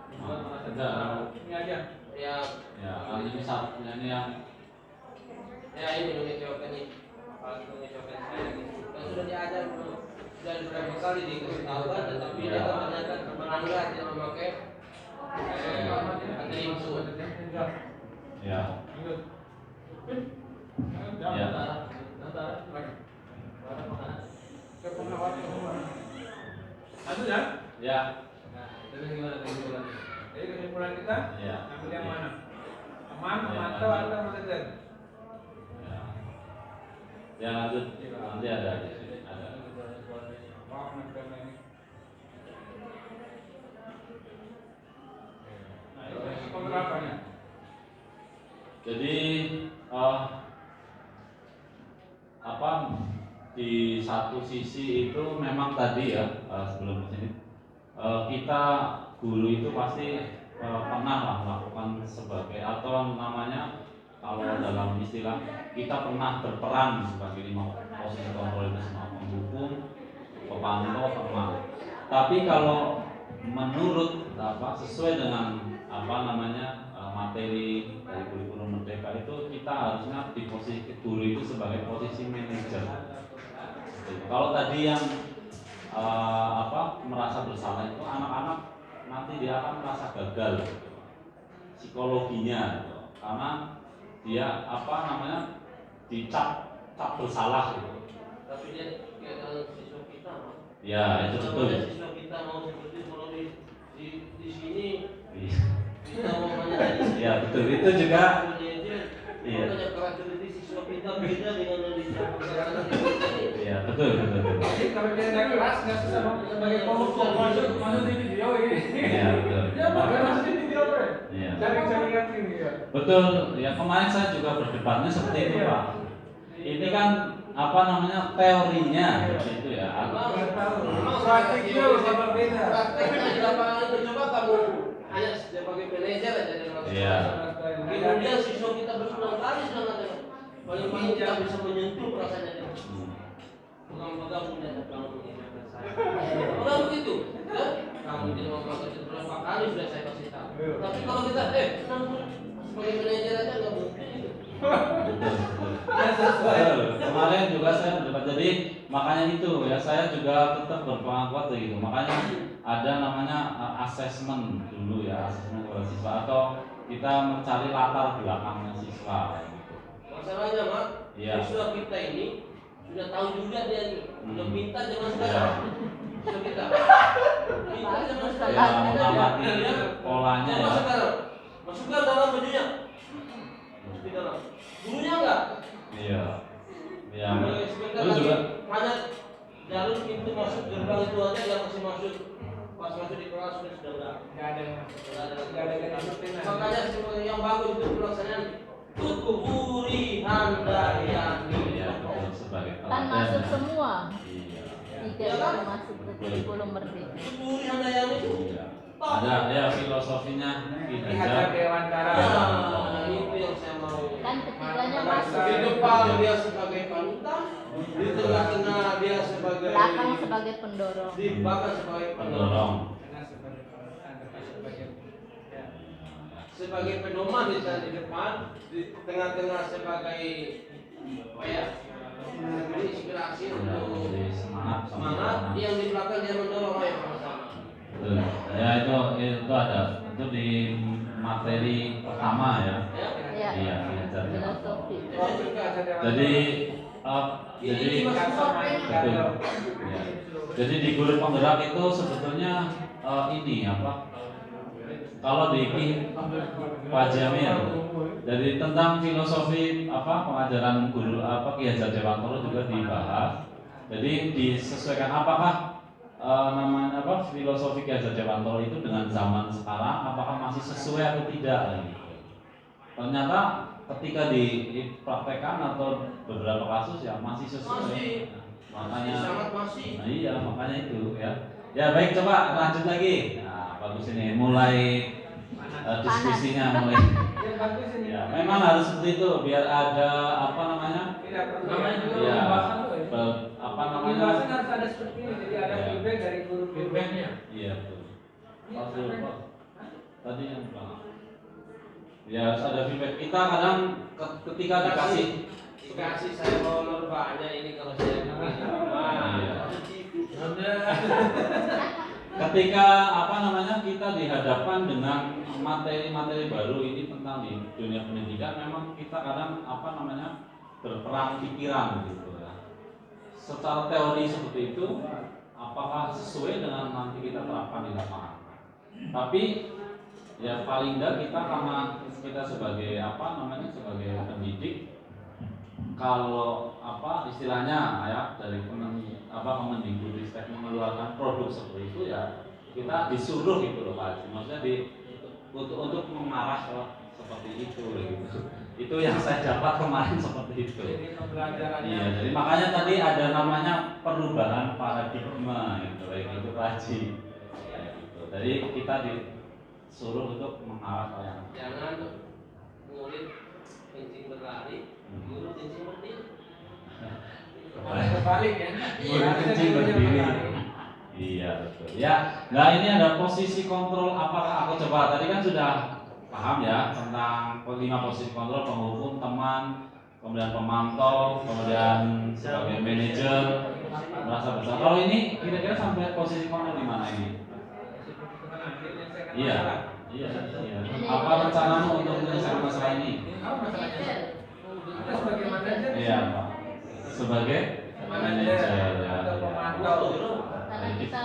Speaker 8: Pembuat merasa
Speaker 1: Enggak.
Speaker 8: bersalah. Ini aja.
Speaker 3: Ya,
Speaker 1: Ya, kali ini satunya ini yang
Speaker 3: ya ini mengecewakan ini. Paling mengecewakan saya gitu. Kan sudah diajar sudah beberapa kali dikasih tahu kan, tetapi dia kan ternyata melanggar dia memakai atribut.
Speaker 1: ya. Ya.
Speaker 7: Satu ya.
Speaker 1: Ya.
Speaker 7: Nah, jadi gimana kesimpulannya? Jadi kesimpulan kita
Speaker 1: Ya.
Speaker 7: ambil yang mana? Aman,
Speaker 1: Ya,
Speaker 7: memantau
Speaker 1: lanjut.
Speaker 7: atau mengejar?
Speaker 1: Ya. Ya, lanjut. Nanti ada di sini. Ada.
Speaker 7: Oh, macam ini. Nah, itu penerapannya.
Speaker 1: Jadi apa di satu sisi itu memang tadi ya sebelum kesini kita guru itu pasti pernah lah melakukan sebagai atau namanya kalau dalam istilah kita pernah berperan sebagai 5 posisi kontrol itu semua mendukung, pemantau, pernah. Tapi kalau menurut sesuai dengan materi dari kurikulum merdeka itu kita harusnya di posisi guru itu sebagai posisi manajer. Kalau tadi yang merasa bersalah itu anak-anak nanti dia akan merasa gagal psikologinya karena dia dicap bersalah gitu.
Speaker 3: Tapi dia kayak siswa kita, Mas.
Speaker 1: Ya, itu betul.
Speaker 3: Kalau siswa kita mau seperti kalau di sini
Speaker 1: Iya.
Speaker 3: kita mau menjadi
Speaker 1: Ya, betul. Itu juga iya.
Speaker 3: Makanya karakteristik siswa kita beda dengan yang di
Speaker 1: Iya, betul.
Speaker 7: Jadi kalau dia naik kelas nggak susah sebagai pemukul masuk di video ini.
Speaker 1: Iya, betul.
Speaker 7: Ya bahkan masuk di video Bro.
Speaker 1: Iya.
Speaker 7: Jaringan ini ya.
Speaker 1: Betul. Ya, kemarin saya juga berdebatnya seperti itu, Pak. Ini kan teorinya seperti itu ya.
Speaker 7: Nggak tahu. Praktiknya sama beda.
Speaker 3: Prakteknya di lapangan itu coba kamu hanya sebagai manajer aja dan
Speaker 1: Iya.
Speaker 3: kemudian siswa kita berulang kali sudah mengatakan paling paling kita bisa menyentuh perasaannya dia. Pegang-pegang kemudian kamu mengingatkan saya. Kalau begitu, ya, kamu tidak mau melakukan itu berapa kali sudah saya kasih tahu. Tapi kalau kita sebagai manajer aja nggak mungkin itu.
Speaker 1: Betul. Kemarin juga saya berdebat, jadi makanya itu ya saya juga tetap berpengakuan gitu. Makanya ada namanya asesmen dulu ya, asesmen kepada siswa atau kita mencari latar belakangnya siswa gitu.
Speaker 3: Masalahnya, Mak,
Speaker 1: Iya.
Speaker 3: siswa kita ini sudah tahu juga dia sudah pintar zaman
Speaker 1: Iya.
Speaker 3: sekarang. Bisa kita. Kita zaman
Speaker 1: Ya,
Speaker 3: sekarang
Speaker 1: mengamati polanya ya.
Speaker 3: Masukkan dalam bajunya. Masukin dalam. Gurunya enggak?
Speaker 1: Iya. Ya.
Speaker 3: Boleh sebentar
Speaker 1: Terus
Speaker 3: lagi.
Speaker 1: juga
Speaker 3: Hanya jalur pintu masuk gerbang itu aja yang masih masuk. Pas masuk di kelas sudah enggak.
Speaker 7: Nggak ada yang masuk. Nggak ada yang disiplinan.
Speaker 3: Makanya yang bagus itu pelaksanaan tutuburi handayani.
Speaker 1: ya betul sebagai
Speaker 6: Kan masuk semua.
Speaker 1: Iya.
Speaker 6: Tiga baru masuk ke kurikulum merdeka.
Speaker 3: Tutuburi handayani itu.
Speaker 1: Iya. Ada ya filosofinya
Speaker 7: Ini
Speaker 1: Ki
Speaker 7: ada
Speaker 1: Hajar.
Speaker 7: Dewantara.
Speaker 3: Nah, itu yang saya mau.
Speaker 6: Kan ketiganya masuk.
Speaker 3: Di depan dia sebagai panutan, di tengah-tengah dia sebagai
Speaker 6: Belakang sebagai pendorong.
Speaker 3: di belakang sebagai
Speaker 1: Pendorong.
Speaker 7: Karena sebagai penulisan, depan sebagai ya.
Speaker 3: sebagai pedoman di depan, di tengah-tengah sebagai apa ya? Memberi inspirasi
Speaker 1: Ya,
Speaker 3: untuk
Speaker 1: jadi semangat
Speaker 3: semangat, yang di belakang dia mendorong ayo sama-sama.
Speaker 1: Betul. Ya itu ada itu di materi pertama ya.
Speaker 3: Ya.
Speaker 6: Ya.
Speaker 1: Iya, Ki Hajar.
Speaker 6: Filosofi.
Speaker 7: Oh, juga ada Dewantara.
Speaker 1: Jadi
Speaker 3: Ini
Speaker 1: jadi
Speaker 3: masuk
Speaker 7: sama
Speaker 1: betul. Ya. Jadi di guru penggerak itu sebetulnya ini apa? Kalau di Pak Jamil, jadi tentang filosofi apa pengajaran guru apa Ki Hajar Dewantara juga dibahas. Jadi disesuaikan apakah namanya apa filosofi Ki Hajar Dewantara itu dengan zaman sekarang apakah masih sesuai atau tidak gitu. Ternyata ketika dipraktekkan atau beberapa kasus ya masih sesuai.
Speaker 3: Masih.
Speaker 1: Makanya
Speaker 3: Sangat masih.
Speaker 1: nah, iya makanya itu ya. Ya baik coba lanjut lagi. Nah, bagus ini mulai diskusinya mulai.
Speaker 7: Yang bagus ini.
Speaker 1: Ya, memang harus seperti itu biar ada apa namanya?
Speaker 7: Tidak perlu.
Speaker 8: Namanya juga
Speaker 1: Ya,
Speaker 8: pembahasan tuh ya.
Speaker 1: apa namanya?
Speaker 7: Pembahasan harus ada seperti ini. Jadi ada
Speaker 1: Ya.
Speaker 7: feedback dari guru
Speaker 8: Feedbacknya.
Speaker 1: Iya betul. Tadi yang pertama. Ya harus ada feedback. Kita kadang ketika dikasih
Speaker 3: Kasih saya honor banyak ini kalau saya begini.
Speaker 1: Iya.
Speaker 3: Wah.
Speaker 1: ketika apa namanya kita dihadapkan dengan materi-materi baru ini tentang di dunia pendidikan memang kita kadang apa namanya berperang pikiran gitu ya. Secara teori seperti itu apakah sesuai dengan nanti kita terapkan di lapangan. Tapi ya paling enggak kita karena kita sebagai apa namanya sebagai pendidik kalau apa istilahnya ya dari Kemendikbudristek mengeluarkan produk seperti itu ya kita disuruh gitu loh Pak Haji. Maksudnya untuk mengarah seperti itu gitu. Itu yang saya dapat kemarin seperti itu.
Speaker 7: Jadi pembelajarannya.
Speaker 1: Iya, jadi makanya tadi ada namanya perubahan paradigma gitu, itu Pak Haji. Kayak gitu. Jadi kita disuruh untuk mengarah ke yang
Speaker 3: Jangan murid kencing berlari, guru kencing berdiri.
Speaker 7: Kebalik ya.
Speaker 1: Murid kencing berdiri. Iya betul. Ya, nah ini ada posisi kontrol apakah aku coba tadi kan sudah paham ya tentang 5 posisi kontrol penghukum, teman, kemudian pemantau, kemudian sebagai manajer, merasa besar. Kalau ini kira-kira sampai posisi kontrol di mana ini? Iya, iya. Apa rencanamu untuk menyelesaikan masalah ini?
Speaker 7: Kita sebagai manajer.
Speaker 1: Iya, Pak. Sebagai manajer ya.
Speaker 7: Atau pemantau.
Speaker 6: Karena kita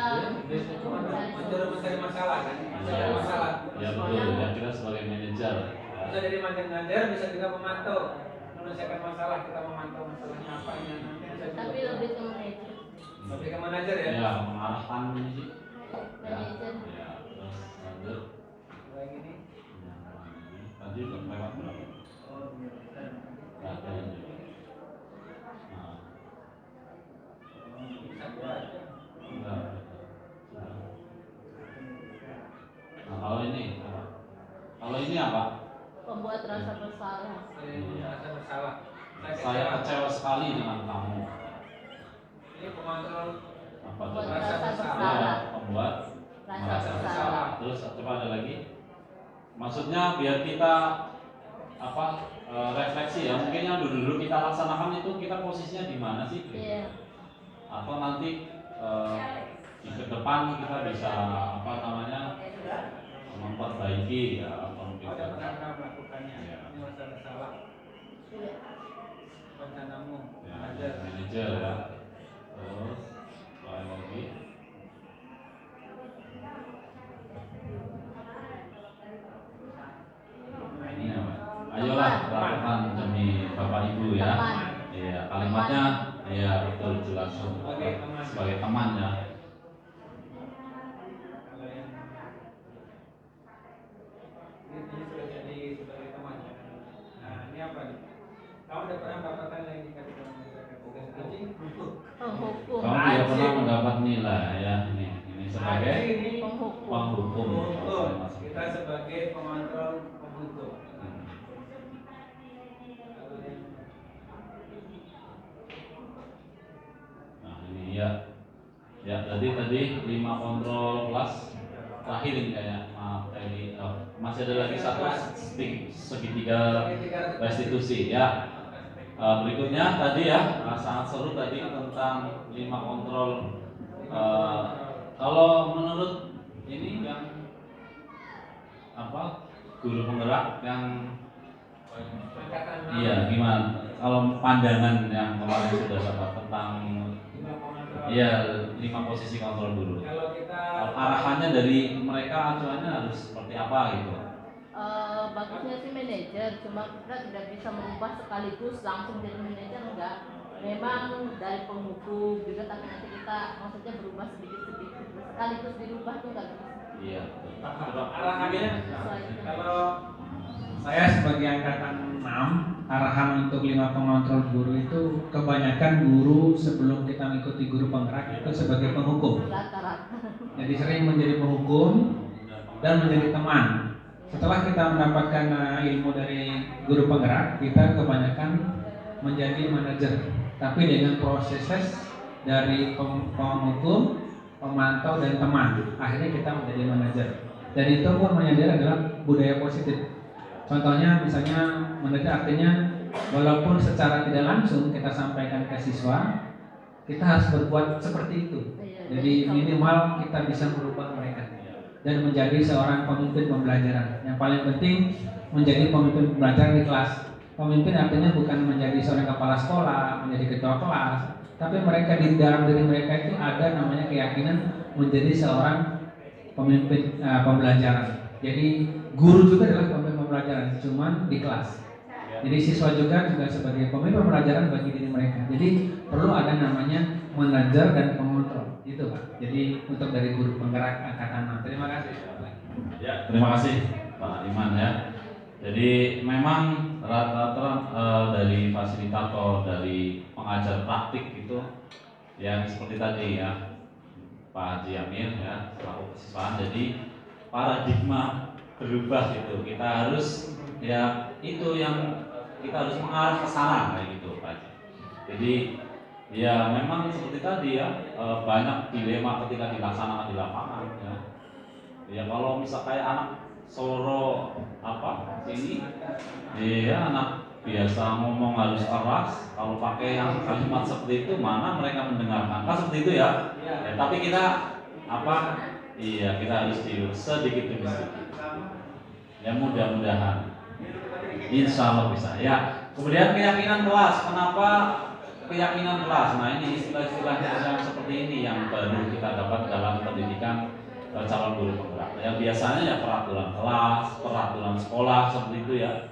Speaker 7: Mencari masalah kan. Mencari masalah.
Speaker 1: Ya betul, ya kita sebagai manajer.
Speaker 7: Bisa jadi manajer, bisa juga memantau. Menyelesaikan masalah, kita memantau masalahnya apa ini nanti bisa
Speaker 6: tapi
Speaker 7: juga.
Speaker 6: lebih ke manajer.
Speaker 7: Lebih ke manajer ya.
Speaker 1: Ya, mengarahkan ini sih. Ya,
Speaker 6: Manajer.
Speaker 1: ya, terus lanjut.
Speaker 7: Kayak gini.
Speaker 1: Tadi udah lewat berapa?
Speaker 7: Oh, iya.
Speaker 1: Nggak ada lanjut. Nah,
Speaker 7: Bisa buat.
Speaker 1: enggak. Nah, kalau ini apa? Kalau ini apa?
Speaker 6: Pembuat rasa bersalah.
Speaker 7: Merasa bersalah.
Speaker 1: Saya kecewa sekali dengan kamu.
Speaker 7: Ini pengontrol
Speaker 1: Apa
Speaker 6: Membuat
Speaker 1: tuh?
Speaker 6: rasa
Speaker 1: Ya,
Speaker 6: bersalah.
Speaker 1: membuat
Speaker 6: Rasa
Speaker 1: merasa
Speaker 6: bersalah.
Speaker 1: Terus coba ada lagi. Maksudnya biar kita apa refleksi ya. Mungkin yang dulu kita laksanakan itu kita posisinya di mana sih?
Speaker 6: Iya.
Speaker 1: Atau nanti di ke depan kita bisa apa namanya memperbaiki ya atau mungkin
Speaker 7: ada pernah melakukannya.
Speaker 1: Iya.
Speaker 7: Ini merasa bersalah.
Speaker 6: Iya.
Speaker 7: Rencanamu.
Speaker 1: ya,
Speaker 7: Manajer.
Speaker 1: manajer ya. Terus lain lagi Ibu ya.
Speaker 6: Teman.
Speaker 1: Iya, kalimatnya iya betul jelas sebagai teman ya.
Speaker 7: Kalau yang ini sudah jadi sebagai teman. Nah, ini apa nih? Kamu udah pernah mendapatkan yang dikatakan masyarakat tugas anjing?
Speaker 6: Penghukum.
Speaker 1: Kamu tidak pernah mendapat nilai ya. Ini sebagai
Speaker 6: Penghukum.
Speaker 1: penghukum.
Speaker 7: Kita sebagai pengontrol pembentuk.
Speaker 1: Nah ini ya, ya tadi 5 kontrol kelas terakhir ini kayak materi. Masih ada lagi satu segitiga restitusi ya. Berikutnya tadi ya sangat seru tadi tentang 5 kontrol. Kalau menurut ini yang apa guru penggerak yang iya gimana? Kalau pandangan yang kemarin sudah dapat tentang iya 5 posisi kontrol dulu.
Speaker 7: Kalau kita
Speaker 1: Arahannya dari mereka acuannya harus seperti apa gitu?
Speaker 6: Bagusnya sih manajer, cuma kita tidak bisa merubah sekaligus langsung jadi manajer, enggak. Memang dari penghukum juga, tapi nanti kita maksudnya berubah sedikit-sedikit, sekaligus dirubah tuh enggak bisa.
Speaker 1: Iya.
Speaker 7: arahannya kalau
Speaker 5: Saya sebagai angkatan 6, arahan untuk 5 pengontrol guru itu kebanyakan guru sebelum kita mengikuti guru penggerak itu sebagai penghukum.
Speaker 6: Rata-rata.
Speaker 5: Jadi sering menjadi penghukum dan menjadi teman. Setelah kita mendapatkan ilmu dari guru penggerak, kita kebanyakan menjadi manajer. Tapi dengan proses dari penghukum, pemantau dan teman, akhirnya kita menjadi manajer. Dan itu pun manajer adalah budaya positif. Contohnya misalnya manajer artinya walaupun secara tidak langsung kita sampaikan ke siswa, kita harus berbuat seperti itu. Jadi minimal kita bisa merubah mereka dan menjadi seorang pemimpin pembelajaran. Yang paling penting menjadi pemimpin pembelajaran di kelas. Pemimpin artinya bukan menjadi seorang kepala sekolah, menjadi ketua kelas, tapi mereka di dalam diri mereka itu ada namanya keyakinan menjadi seorang pemimpin pembelajaran. Jadi guru juga adalah pemimpin pembelajaran, cuman di kelas. Jadi siswa juga sebagai pemimpin pembelajaran bagi diri mereka. Jadi perlu ada namanya manajer dan pengontrol. Itu Pak. Jadi untuk dari guru penggerak angkatan 6. Terima kasih.
Speaker 1: Ya, terima kasih Pak Iman ya. Jadi memang rata-rata dari fasilitator, dari pengajar praktik itu yang seperti tadi ya Pak Haji Amir ya selaku kesiswaan. Jadi paradigma berubah gitu. Kita harus ya itu yang kita harus mengarah ke sana kayak gitu Pak Haji. Jadi ya memang seperti tadi ya banyak dilema ketika dilaksanakan di lapangan ya. Ya kalau misal kayak anak Solo apa sini ya anak biasa ngomong harus keras, kalau pakai yang kalimat seperti itu mana mereka mendengarkan kan seperti itu ya. Ya tapi kita apa iya kita harus diurus sedikit demi sedikit ya mudah-mudahan insya Allah bisa ya. Kemudian keyakinan kelas, kenapa keyakinan kelas? Nah ini istilah-istilah yang seperti ini yang baru kita dapat dalam pendidikan calon guru penggerak. Ya biasanya ya peraturan kelas, peraturan sekolah seperti itu ya.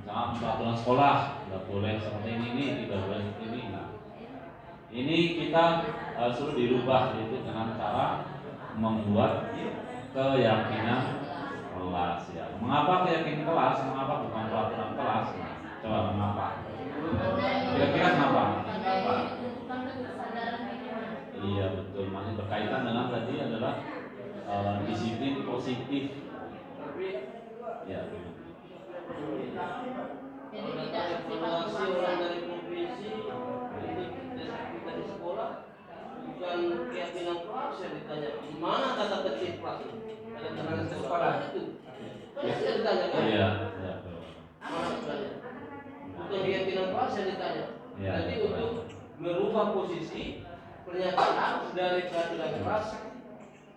Speaker 1: Nah, peraturan sekolah nggak boleh seperti ini, tidak boleh seperti ini. Nah, ini kita suruh dirubah itu dengan cara membuat keyakinan kelas ya. Mengapa keyakinan kelas? Mengapa bukan peraturan kelas? Nah, coba mengapa? Kira-kira kenapa? Iya betul, masih berkaitan dengan tadi adalah disiplin positif. Ya.
Speaker 6: Jadi tidak
Speaker 3: evaluasi orang dari provinsi ini kita di sekolah bukan keyakinan kelas yang ditanya gimana tata tertib kelas itu ada tenaga sekolah itu terus yang ditanya kan
Speaker 1: Iya.
Speaker 3: mana sebenarnya bukan keyakinan kelas yang ditanya.
Speaker 1: Iya.
Speaker 3: Jadi untuk merubah posisi pernyataan dari peraturan kelas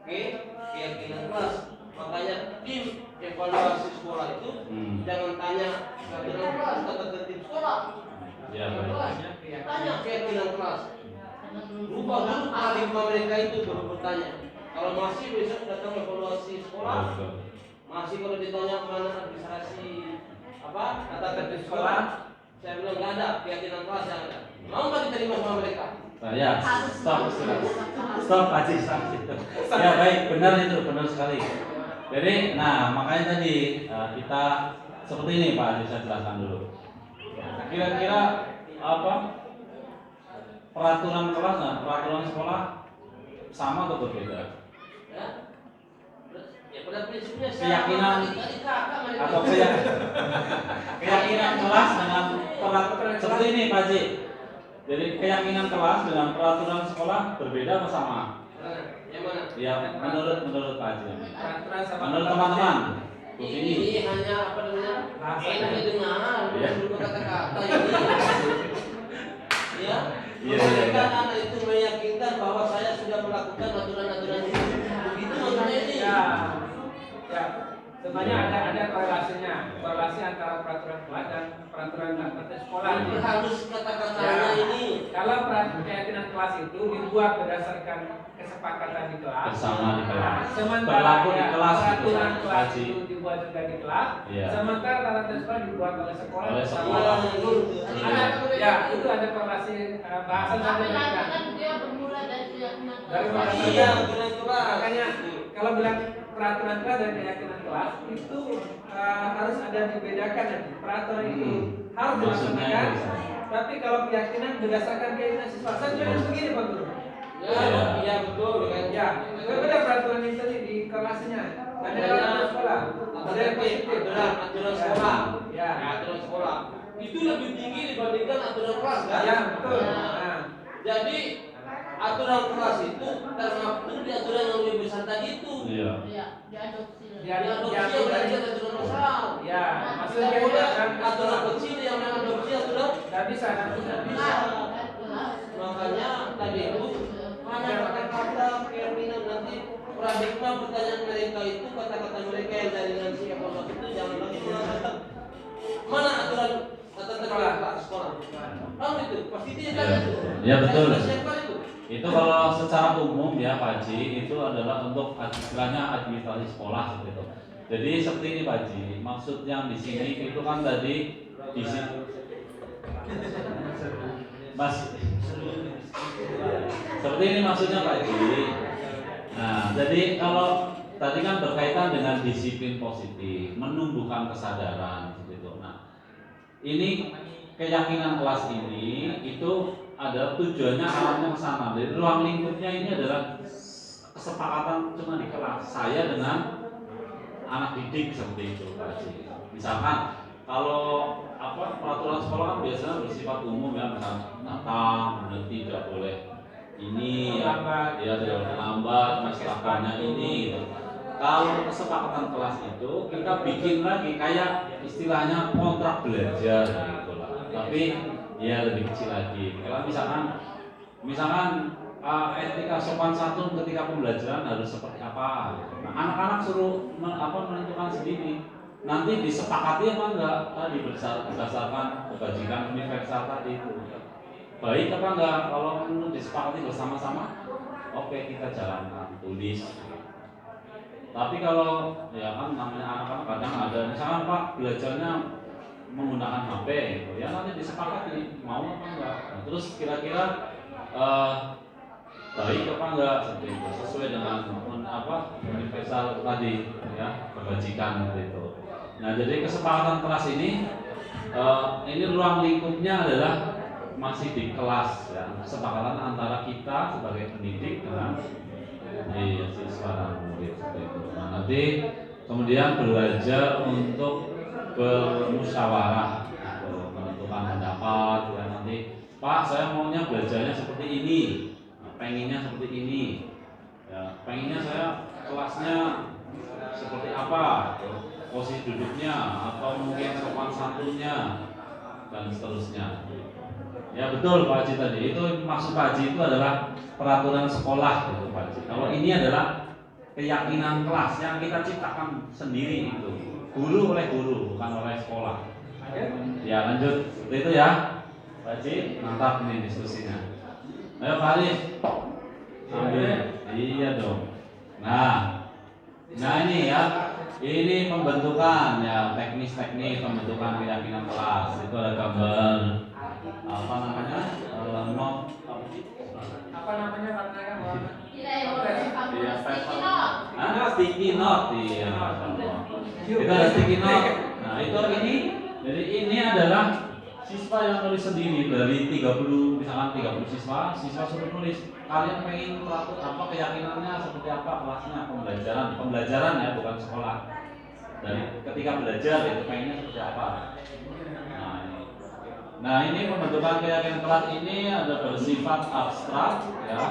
Speaker 3: ke keyakinan kelas. Makanya tim evaluasi sekolah itu jangan tanya peraturan kelas tata tertib sekolah.
Speaker 1: Ya,
Speaker 3: Tanya keyakinan kelas. Rubah dulu paradigma mereka itu baru bertanya. Kalau masih besok datang evaluasi sekolah, masih kalau ditanya mana administrasi apa tata tertib sekolah, Saya bilang nggak ada keyakinan kelas yang ada. Mau nggak diterima sama mereka?
Speaker 1: Ya, stop Pak Haji, stop. Ya baik, benar itu, benar sekali. Jadi, nah makanya tadi kita seperti ini Pak Haji, saya jelaskan dulu. Kira-kira apa peraturan kelas, nah, peraturan sekolah sama atau berbeda?
Speaker 3: Ya. Ya pada prinsipnya
Speaker 1: Keyakinan atau keyakinan kelas dengan peraturan seperti ini Pak Haji. Jadi keyakinan kelas dengan peraturan sekolah berbeda atau sama?
Speaker 3: Yang mana?
Speaker 1: Ya menurut Pak Haji.
Speaker 7: Peraturan sama
Speaker 1: Menurut teman-teman.
Speaker 3: Ini hanya apa namanya? Enak didengar,
Speaker 1: Iya.
Speaker 3: bukan kata-kata ini. Ya.
Speaker 1: Iya.
Speaker 3: Kan anak itu meyakinkan bahwa saya sudah melakukan aturan-aturan itu. Begitu maksudnya ini.
Speaker 7: Ya, sebenarnya ada korelasi antara peraturan kelas dan peraturan tata sekolah.
Speaker 3: Ini harus kata-katanya ini.
Speaker 7: Kalau keyakinan kelas itu dibuat berdasarkan kesepakatan di kelas
Speaker 1: Bersama di kelas.
Speaker 7: Sementara
Speaker 1: Berlaku di kelas gitu,
Speaker 7: peraturan
Speaker 1: Pak
Speaker 7: kelas
Speaker 1: Haji.
Speaker 7: itu dibuat juga di kelas.
Speaker 1: Iya.
Speaker 7: Sementara tata sekolah dibuat oleh sekolah.
Speaker 1: Oleh
Speaker 7: bersama.
Speaker 1: sekolah.
Speaker 7: Ya, itu ada korelasi bahasan
Speaker 6: Tapi
Speaker 7: dari
Speaker 6: nanti
Speaker 7: mereka.
Speaker 6: kan dia bermula dari keyakinan
Speaker 7: Dari
Speaker 6: kelas.
Speaker 3: Iya, keyakinan kelas.
Speaker 7: Makanya kalau bilang peraturan kelas dan keyakinan kelas itu harus ada dibedakan nanti. Peraturan itu harus
Speaker 1: Maksudnya
Speaker 7: dilaksanakan.
Speaker 1: itu.
Speaker 7: Tapi kalau keyakinan berdasarkan keyakinan siswa, saya bilang begini Pak Guru.
Speaker 3: Ya, betul kan.
Speaker 7: Ya, berbeda peraturan itu tadi di kelasnya. Ada dalam sekolah. Ada yang positif.
Speaker 3: Aturan sekolah.
Speaker 7: Ya.
Speaker 3: Aturan sekolah. Itu lebih tinggi dibandingkan aturan kelas kan?
Speaker 7: Ya, betul.
Speaker 3: Nah,
Speaker 7: Nah,
Speaker 3: jadi aturan kelas itu termaktub di aturan yang lebih besar tadi itu.
Speaker 1: Iya.
Speaker 6: Iya, diadopsi.
Speaker 7: Ya,
Speaker 3: Diadopsi
Speaker 7: ya,
Speaker 3: yang belajar aturan besar.
Speaker 7: ya,
Speaker 3: Tidak
Speaker 7: maksudnya
Speaker 3: boleh
Speaker 7: kan
Speaker 3: aturan kecil yang mengadopsi aturan.
Speaker 7: nggak bisa, nggak bisa.
Speaker 3: Makanya tadi itu mana kata-kata keyakinan nanti paradigma pertanyaan mereka itu kata-kata mereka yang dari nanti evaluasi itu jangan lagi mengatakan mana aturan tata sekolah. Tahu itu pasti dia
Speaker 1: Iya.
Speaker 3: tanya itu.
Speaker 1: Iya, betul.
Speaker 3: Saya sudah siapkan itu.
Speaker 1: Itu kalau secara umum ya Pak Haji, itu adalah untuk istilahnya administrasi sekolah seperti itu. Jadi seperti ini Pak Haji, maksud yang di sini itu kan tadi di sini Mas seperti ini maksudnya Pak Haji. Nah, jadi kalau tadi kan berkaitan dengan disiplin positif, menumbuhkan kesadaran seperti itu. Nah, ini keyakinan kelas ini itu ada tujuannya arahnya ke sana. Jadi ruang lingkupnya ini adalah kesepakatan cuma di kelas saya dengan anak didik seperti itu Pak Haji. Misalkan kalau peraturan sekolah kan biasanya bersifat umum ya, misalnya datang, berhenti, tidak boleh ini ya tidak boleh lambat, masalahnya ini gitu. Kalau kesepakatan kelas itu kita bikin lagi kayak istilahnya kontrak belajar gitu lah. Tapi ya lebih kecil lagi. Kalau misalkan etika sopan santun ketika pembelajaran harus seperti apa. Nah, anak-anak suruh menentukan sendiri. Nanti disepakati apa enggak tadi berdasarkan kebajikan universal tadi itu. Baik apa enggak kalau menurut disepakati bersama-sama, oke kita jalankan tulis. Tapi kalau ya kan namanya anak-anak kadang ada misalnya Pak belajarnya menggunakan HP gitu. Ya nanti disepakati mau apa enggak. Nah, terus kira-kira baik apa enggak seperti itu sesuai dengan universal tadi ya kebajikan gitu. Nah jadi kesepakatan kelas ini ruang lingkupnya adalah masih di kelas ya, kesepakatan antara kita sebagai pendidik dengan siswa dan murid seperti itu. Nah nanti kemudian belajar untuk bermusyawarah, menentukan pendapat ya nanti Pak saya maunya belajarnya seperti ini, pengennya seperti ini, ya pengennya saya kelasnya seperti apa, posisi duduknya atau mungkin sopan santunnya dan seterusnya. Ya betul Pak Haji tadi. Itu maksud Pak Haji itu adalah peraturan sekolah gitu Pak Haji. Kalau ini adalah keyakinan kelas yang kita ciptakan sendiri itu. Guru oleh guru, bukan oleh sekolah. Ya lanjut seperti itu ya Pak Haji. Mantap ini diskusinya. Ayo Pak Alif. Sambil. Iya dong. Nah ini ya. Ini pembentukan ya, teknis-teknis pembentukan keyakinan kelas. Itu ada gambar apa namanya? Not apa sih?
Speaker 7: Apa namanya katanya kan?
Speaker 1: Iya, sticky note. Iya. Itu ada sticky note. Nah, itu jadi ini adalah siswa yang nulis sendiri dari 30 misalkan 30 siswa suruh nulis kalian pengen apa keyakinannya seperti apa kelasnya pembelajaran ya bukan sekolah dari ketika belajar itu pengennya seperti apa. Nah ini pembentukan keyakinan kelas ini ada bersifat abstrak ya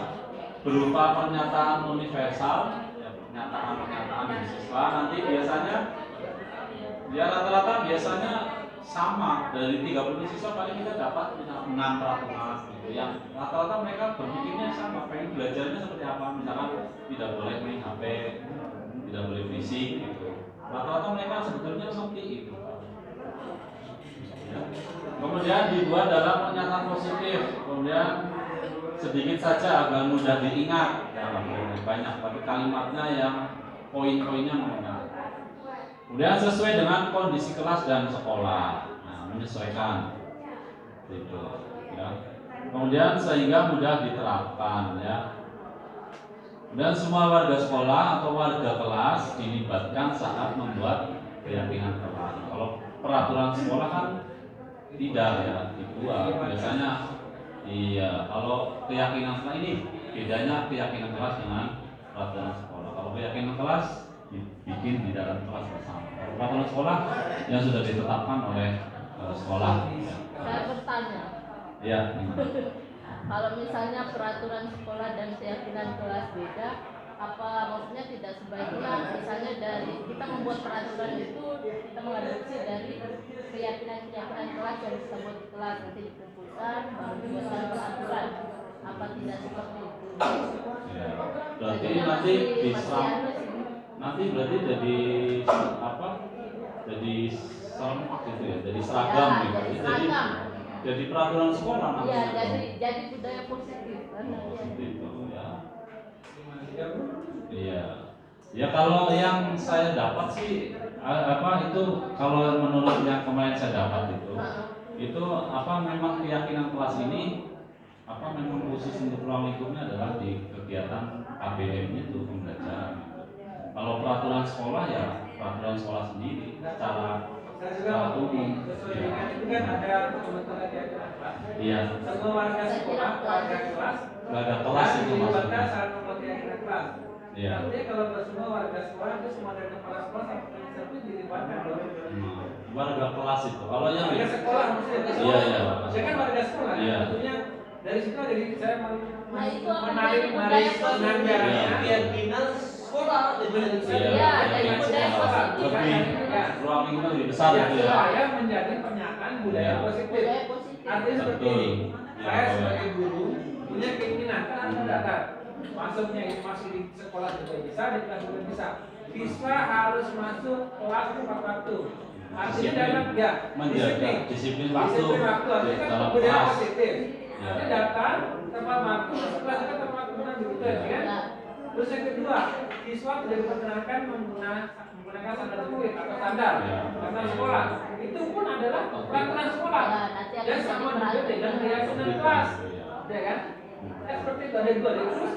Speaker 1: berupa pernyataan universal ya, pernyataan dari siswa nanti biasanya ya rata-rata biasanya sama dari 30 siswa paling kita dapat 6 peraturan gitu yang rata-rata mereka berpikirnya sama pengen belajarnya seperti apa misalkan tidak boleh main HP tidak boleh fisik gitu rata-rata mereka sebetulnya seperti itu ya. Kemudian dibuat dalam pernyataan positif kemudian sedikit saja agar mudah diingat dalam banyak tapi kalimatnya yang poin-poinnya mengenai kemudian sesuai dengan kondisi kelas dan sekolah, menyesuaikan, gitu, ya. Kemudian sehingga mudah diterapkan, ya. Dan semua warga sekolah atau warga kelas dilibatkan saat membuat keyakinan kelas. Kalau peraturan sekolah kan tidak ya dibuat, biasanya, iya. Kalau keyakinan kelas ini bedanya keyakinan kelas dengan peraturan sekolah. Kalau keyakinan kelas bikin di dalam kelas bersama. Peraturan sekolah yang sudah ditetapkan oleh sekolah.
Speaker 6: Saya bertanya.
Speaker 1: Ya.
Speaker 6: Kalau misalnya peraturan sekolah dan keyakinan kelas beda, apa maksudnya tidak sebaiknya misalnya dari kita membuat peraturan itu kita mengadopsi dari keyakinan kelas yang kita buat di kelas nanti dikumpulkan baru dibuatkan peraturan. Apa tidak seperti itu?
Speaker 1: Ya. Berarti nanti bisa. Nanti berarti jadi apa? Jadi serempak gitu ya, jadi seragam
Speaker 6: ya,
Speaker 1: gitu. Jadi peraturan sekolah nanti.
Speaker 6: Iya, jadi budaya positif kan.
Speaker 1: Positif ya. Iya. Ya kalau yang saya dapat sih apa itu kalau menurut yang kemarin saya dapat itu apa memang keyakinan kelas ini apa memang khusus untuk ruang lingkupnya adalah di kegiatan KBM itu pembelajaran. Kalau peraturan sekolah ya peraturan sekolah sendiri secara umum.
Speaker 7: Itu kan ada pembentukan keyakinan kelas.
Speaker 1: Iya.
Speaker 7: Semua warga sekolah, warga kelas
Speaker 1: itu
Speaker 7: dilibatkan
Speaker 1: maksudnya.
Speaker 7: saat membuat keyakinan kelas.
Speaker 1: Iya.
Speaker 7: Artinya kalau semua warga sekolah itu semua dari kepala sekolah sampai penyiasat itu dilibatkan dong.
Speaker 1: Warga kelas itu. Kalau yang
Speaker 7: Warga sekolah maksudnya.
Speaker 1: Iya.
Speaker 7: Saya kan warga sekolah.
Speaker 1: Iya.
Speaker 7: Tentunya dari situ ada saya
Speaker 6: menarik
Speaker 7: penanggarannya
Speaker 3: keyakinan sekolah
Speaker 6: Iya, dari budaya positif.
Speaker 1: lebih ruang lingkupnya lebih besar
Speaker 7: ya,
Speaker 1: gitu ya.
Speaker 7: supaya menjadi pernyataan budaya
Speaker 1: Iya.
Speaker 7: positif.
Speaker 6: Budaya positif.
Speaker 7: Artinya seperti
Speaker 1: Betul.
Speaker 7: ini.
Speaker 1: Ya,
Speaker 7: Saya
Speaker 1: betul.
Speaker 7: sebagai guru punya keinginan kan anak datang. Masuknya itu masih di sekolah juga bisa, di kelas juga bisa. Siswa harus masuk kelas tepat waktu. Artinya
Speaker 1: Disiplin.
Speaker 7: dalam ya
Speaker 1: Menjaga disiplin waktu
Speaker 7: Disiplin waktu. Artinya kan
Speaker 1: dalam
Speaker 7: budaya
Speaker 1: kelas.
Speaker 7: positif.
Speaker 1: Ya.
Speaker 7: Artinya datang tepat waktu, masuk kelas juga tepat waktu kan begitu ya kan?
Speaker 6: Ya.
Speaker 7: Terus yang kedua, siswa tidak diperkenankan menggunakan sandal jepit atau sandal
Speaker 1: Ya.
Speaker 7: karena sekolah. Itu pun adalah peraturan sekolah.
Speaker 6: Ya, nanti akan
Speaker 7: Dan
Speaker 6: jadi
Speaker 7: sama juga
Speaker 6: peraturan.
Speaker 7: dengan keyakinan kelas, ya kan? Ya seperti itu ada dua. Terus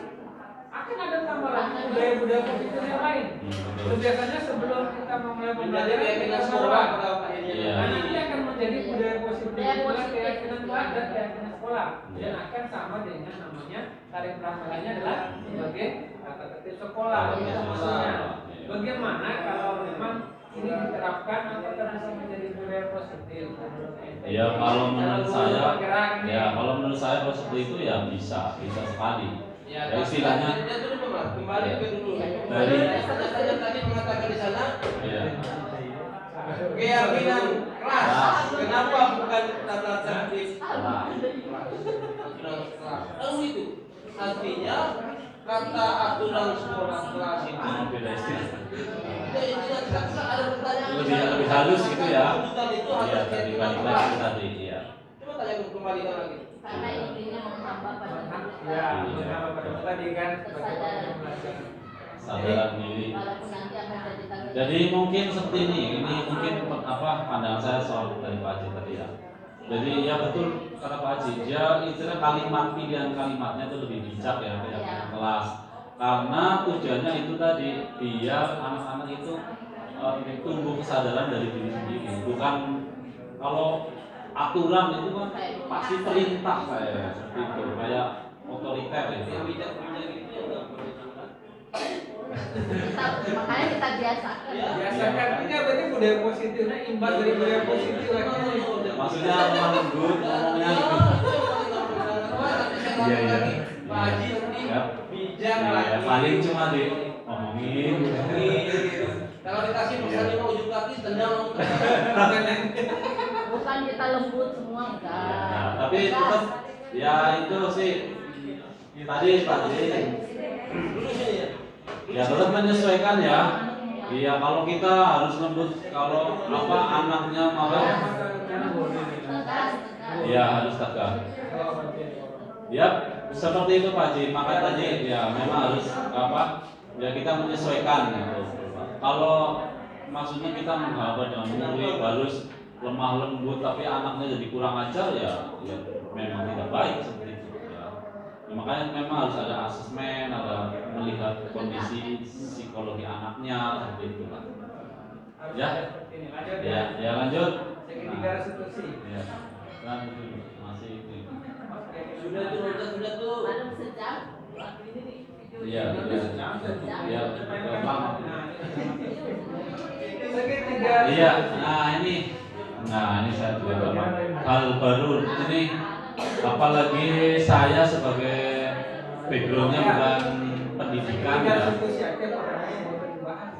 Speaker 7: akan ada tambahan budaya-budaya positif yang lain. Terus biasanya sebelum kita memulai pembelajaran
Speaker 3: keyakinan
Speaker 7: kita
Speaker 3: sekolah
Speaker 7: berdoa.
Speaker 3: pada akhirnya.
Speaker 1: Iya.
Speaker 7: Nah, nanti akan menjadi budaya positif
Speaker 6: Budaya
Speaker 7: itulah
Speaker 6: positif.
Speaker 7: keyakinan kelas dan keyakinan sekolah dan
Speaker 1: Iya.
Speaker 7: akan sama dengan namanya tarif pelaksananya adalah sebagai tata tertib sekolah.
Speaker 6: Iya.
Speaker 7: Itu maksudnya. Bagaimana kalau memang ini diterapkan apakah bisa menjadi budaya positif?
Speaker 1: Ya kalau menurut saya,
Speaker 7: bergerak nih.
Speaker 1: ya kalau menurut saya kalau seperti itu ya bisa sekali.
Speaker 3: Ya,
Speaker 1: Ya, istilahnya.
Speaker 3: kembali ke dulu.
Speaker 1: Dari-
Speaker 3: Saya tadi mengatakan di sana
Speaker 1: Iya.
Speaker 3: keyakinan kelas.
Speaker 1: Kelas.
Speaker 3: Kenapa bukan tata tertib
Speaker 1: Nah,
Speaker 3: aturan kelas? Lalu itu artinya kata aturan sekolah kelas itu
Speaker 1: beda istilah.
Speaker 3: ada pertanyaan
Speaker 1: Lebih halus gitu ya.
Speaker 3: Tuntutan itu
Speaker 1: Iya
Speaker 3: harus
Speaker 1: tadi
Speaker 3: keyakinan
Speaker 1: balik
Speaker 3: kelas.
Speaker 1: lagi tadi ya.
Speaker 3: Coba tanya kembali lagi.
Speaker 6: Karena intinya menambah pada
Speaker 7: Ya, beberapa pada tadi kan
Speaker 6: kesadaran.
Speaker 1: kesadaran diri.
Speaker 6: Walaupun nanti akan jadi tanggung
Speaker 1: Jadi mungkin seperti ini mungkin pandangan saya soal dari Pak Haji tadi ya. Jadi ya betul kata Pak Haji, dia istilah kalimat pilihan kalimatnya itu lebih bijak ya kayak kelas. Karena tujuannya itu tadi biar anak-anak itu tumbuh kesadaran dari diri sendiri. Bukan kalau aturan itu kan pasti perintah kayak seperti itu, kayak otoriter itu.
Speaker 3: Yang bijak-bijak itu yang nggak boleh dilakukan.
Speaker 6: makanya kita biasakan.
Speaker 7: Biasakan artinya berarti budaya positifnya imbas dari budaya positif lagi.
Speaker 1: Maksudnya lemah lembut ngomongnya gitu. Iya, iya.
Speaker 3: Pak Haji nanti
Speaker 1: Ya.
Speaker 3: bijak
Speaker 1: Ya,
Speaker 3: lagi.
Speaker 1: paling cuma di ngomongin.
Speaker 3: Kalau dikasih pesannya mau ujung kaki tendang
Speaker 6: Bukan kita lembut semua enggak.
Speaker 1: Nah, tapi tetap ya itu sih tadi Pak Haji.
Speaker 3: dulu sini ya.
Speaker 1: Ya tetap menyesuaikan ya. Iya kalau kita harus lembut kalau apa anaknya malah ya harus tegas. Ya seperti itu Pak Haji. Makanya tadi ya memang harus apa ya kita menyesuaikan gitu. Kalau maksudnya kita menghambat dengan murid harus lemah lembut tapi anaknya jadi kurang ajar ya memang tidak baik seperti itu ya. Ya, makanya memang harus ada asesmen, ada melihat kondisi psikologi anaknya seperti itu Pak. Ya, ya lanjut.
Speaker 7: Segitiga restitusi.
Speaker 1: Ya, kan itu masih itu.
Speaker 3: Sudah tuh sudah tuh.
Speaker 6: Baru sejam waktu ini nih video
Speaker 1: Iya, iya. Ya, gampang.
Speaker 7: Segitiga.
Speaker 1: Iya, nah ini saya juga gampang. Hal baru ini apalagi saya sebagai backgroundnya bukan pendidikan
Speaker 7: Segitiga
Speaker 1: ya.
Speaker 7: restitusi aja orangnya mau dibahas.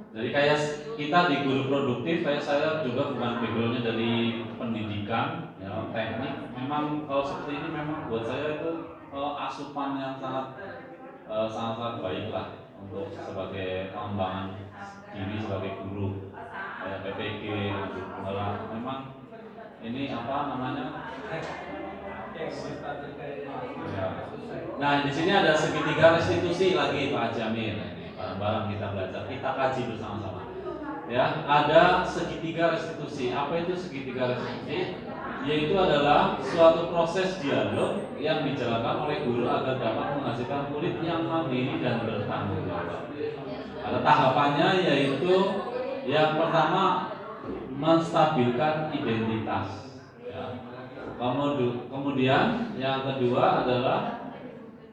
Speaker 1: Jadi kayak kita di guru produktif, kayak saya juga bukan backgroundnya dari pendidikan, ya teknik. Memang kalau seperti ini memang buat saya itu asupan yang sangat baik lah untuk sebagai pengembangan diri sebagai guru, kayak PPG, guru penggerak. Memang ini apa namanya? Ya. Nah di sini ada segitiga restitusi lagi Pak Jamil. Barang kita belajar, kita kaji bersama-sama. Ya, ada segitiga restitusi. Apa itu segitiga restitusi? Yaitu adalah suatu proses dialog yang dijalankan oleh guru agar dapat menghasilkan murid yang mandiri dan bertanggung jawab. Ada tahapannya yaitu yang pertama menstabilkan identitas. Ya. Kemudian yang kedua adalah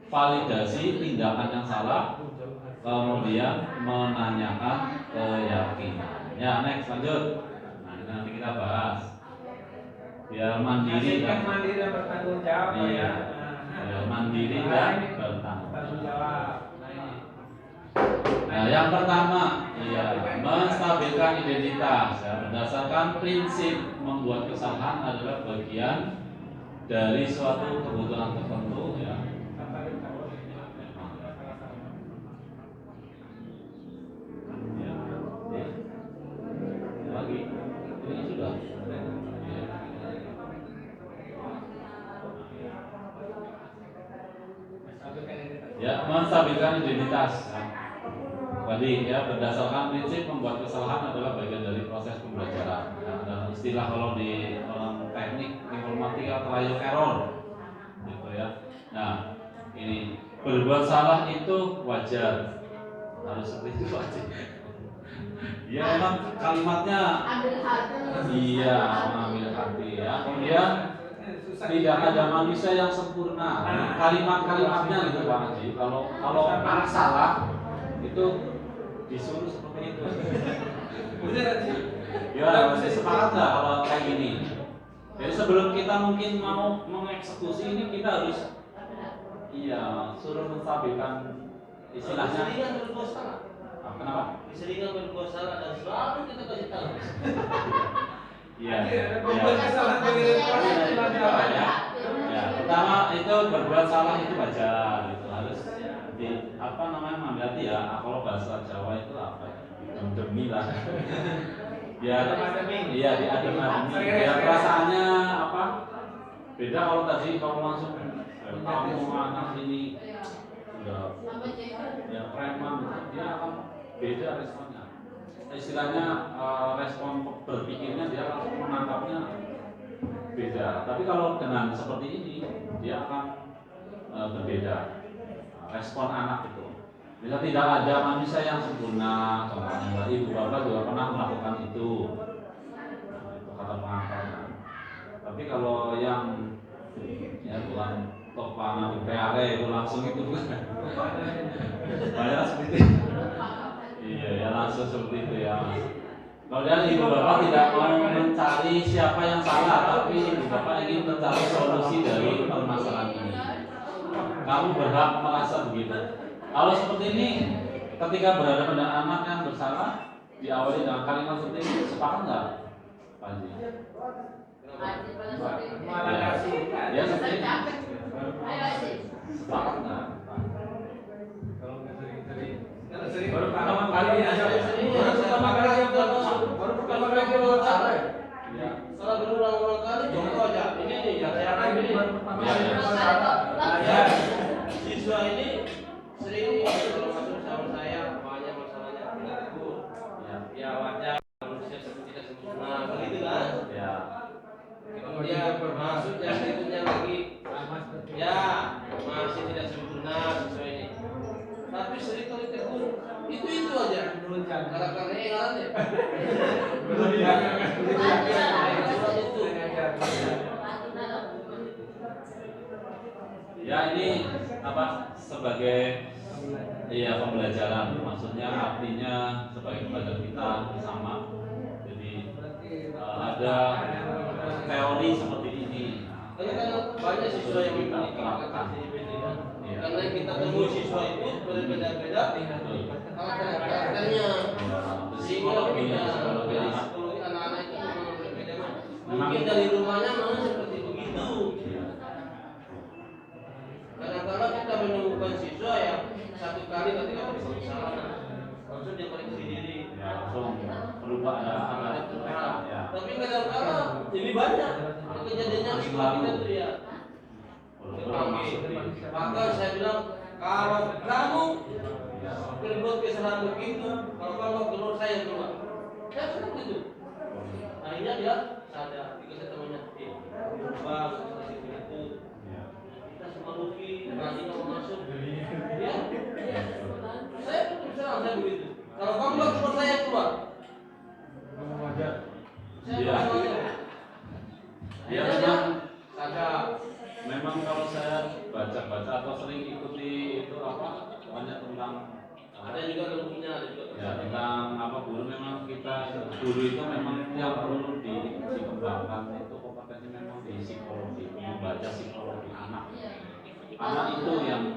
Speaker 1: validasi tindakan yang salah. Kemudian menanyakan keyakinan. Ya, next lanjut. Nah, ini nanti kita bahas. Biar mandiri
Speaker 7: Yang mandiri dan bertanggung jawab
Speaker 1: Iya.
Speaker 7: ya.
Speaker 1: Biar mandiri dan bertanggung
Speaker 7: Bertanggung jawab.
Speaker 1: Nah, yang pertama, menstabilkan identitas. Ya, berdasarkan prinsip membuat kesalahan adalah bagian dari suatu kebutuhan tertentu. Ya. Lagi, ini sudah. Ya, menstabilkan identitas. Tadi ya berdasarkan prinsip membuat kesalahan adalah bagian dari proses pembelajaran. Ya, dan istilah kalau di dalam teknik informatika trial error, gitu ya. Nah, ini berbuat salah itu wajar, harus seperti itu aja. Ya memang kalimatnya
Speaker 6: ambil hati.
Speaker 1: iya mengambil hati ya. Kemudian tidak ada manusia yang sempurna. Kalimat-kalimatnya gitu Pak Haji. Kalau anak salah itu disuruh seperti itu. Ya masih sepakat nggak kalau kayak gini? Jadi sebelum kita mungkin mau mengeksekusi ini kita harus suruh menstabilkan istilahnya.
Speaker 3: Keseringan berbuat salah.
Speaker 1: Kenapa?
Speaker 3: Keseringan berbuat salah dan selalu kita kasih tahu.
Speaker 1: Iya.
Speaker 7: Membuat kesalahan dari proses pembelajaran ya.
Speaker 1: Ya, pertama itu berbuat salah itu wajar, itu harus menghati ya. Kalau bahasa Jawa itu apa? Demi lah. Biar iya diadem-ademi. Biar perasaannya apa? Beda kalau tadi kamu langsung kamu anak ini udah ya preman gitu, dia akan beda responnya. Istilahnya respon berpikirnya dia langsung menangkapnya beda. Tapi kalau dengan seperti ini dia akan berbeda respon anak itu. Bila tidak ada manusia yang sempurna, contohnya ibu bapak juga pernah melakukan itu, itu kata pengakalnya. Tapi kalau yang ya bukan topangan PRE itu langsung itu bukan banyak seperti itu. Iya ya langsung seperti itu ya mas. Kemudian ibu bapak tidak mau mencari siapa yang salah, tapi ibu bapak ingin mencari solusi dari permasalahan ini. Kamu berhak merasa begitu. Kalau seperti ini, ketika berhadapan dengan anak yang bersalah, diawali dengan kalimat seperti ini, sepakat nggak, Pak Haji? Ya seperti ini. Sepakat nggak?
Speaker 8: Baru pertama kali aja. Baru pertama kali yang baru pertama kali dia salah.
Speaker 1: Ya.
Speaker 3: Salah berulang-ulang kali, contoh aja. Ini nih, yang saya alami ini. Ya, siswa ini sering kalau masuk sama saya banyak masalahnya tidak tegur. Ya wajar manusia tidak sempurna, begitu kan?
Speaker 1: Ya.
Speaker 3: Kemudian masuk yang berikutnya lagi, ya masih tidak sempurna siswa ini. Tapi sering kali tegur, itu aja. Karakternya yang ada.
Speaker 1: Ya ini apa sebagai iya pembelajaran, maksudnya artinya sebagai pembelajaran kita bersama. Jadi ada teori seperti ini.
Speaker 3: Karena banyak siswa yang memiliki karakter karena kita temui siswa itu berbeda-beda karakternya, sehingga kita dari psikologi anak-anak itu memang berbeda. Mungkin dari rumahnya memang seperti begitu. Kadang-kadang kita menemukan siswa yang satu kali ketika berbuat salah langsung dia koreksi diri.
Speaker 1: Ya langsung berubah ada ya.
Speaker 3: Tapi kadang-kadang lebih banyak kejadiannya seperti itu ya. Maka saya bilang kalau kamu berbuat kesalahan begitu, kalau kamu keluar saya keluar. Saya bilang begitu. Akhirnya dia sadar, dikasih temannya, bang seperti begitu. Kita semua rugi, nanti kamu masuk. Ya, saya terus terang saya begitu. Kalau kamu nggak keluar saya keluar.
Speaker 1: Iya. Ya memang
Speaker 3: sadar.
Speaker 1: memang kalau saya baca-baca atau sering ikuti itu apa banyak tentang
Speaker 3: Ada juga ilmunya, ada juga.
Speaker 1: ya tentang apa guru memang kita guru itu memang yang perlu dikembangkan itu kompetensi memang di psikologi, membaca psikologi anak itu yang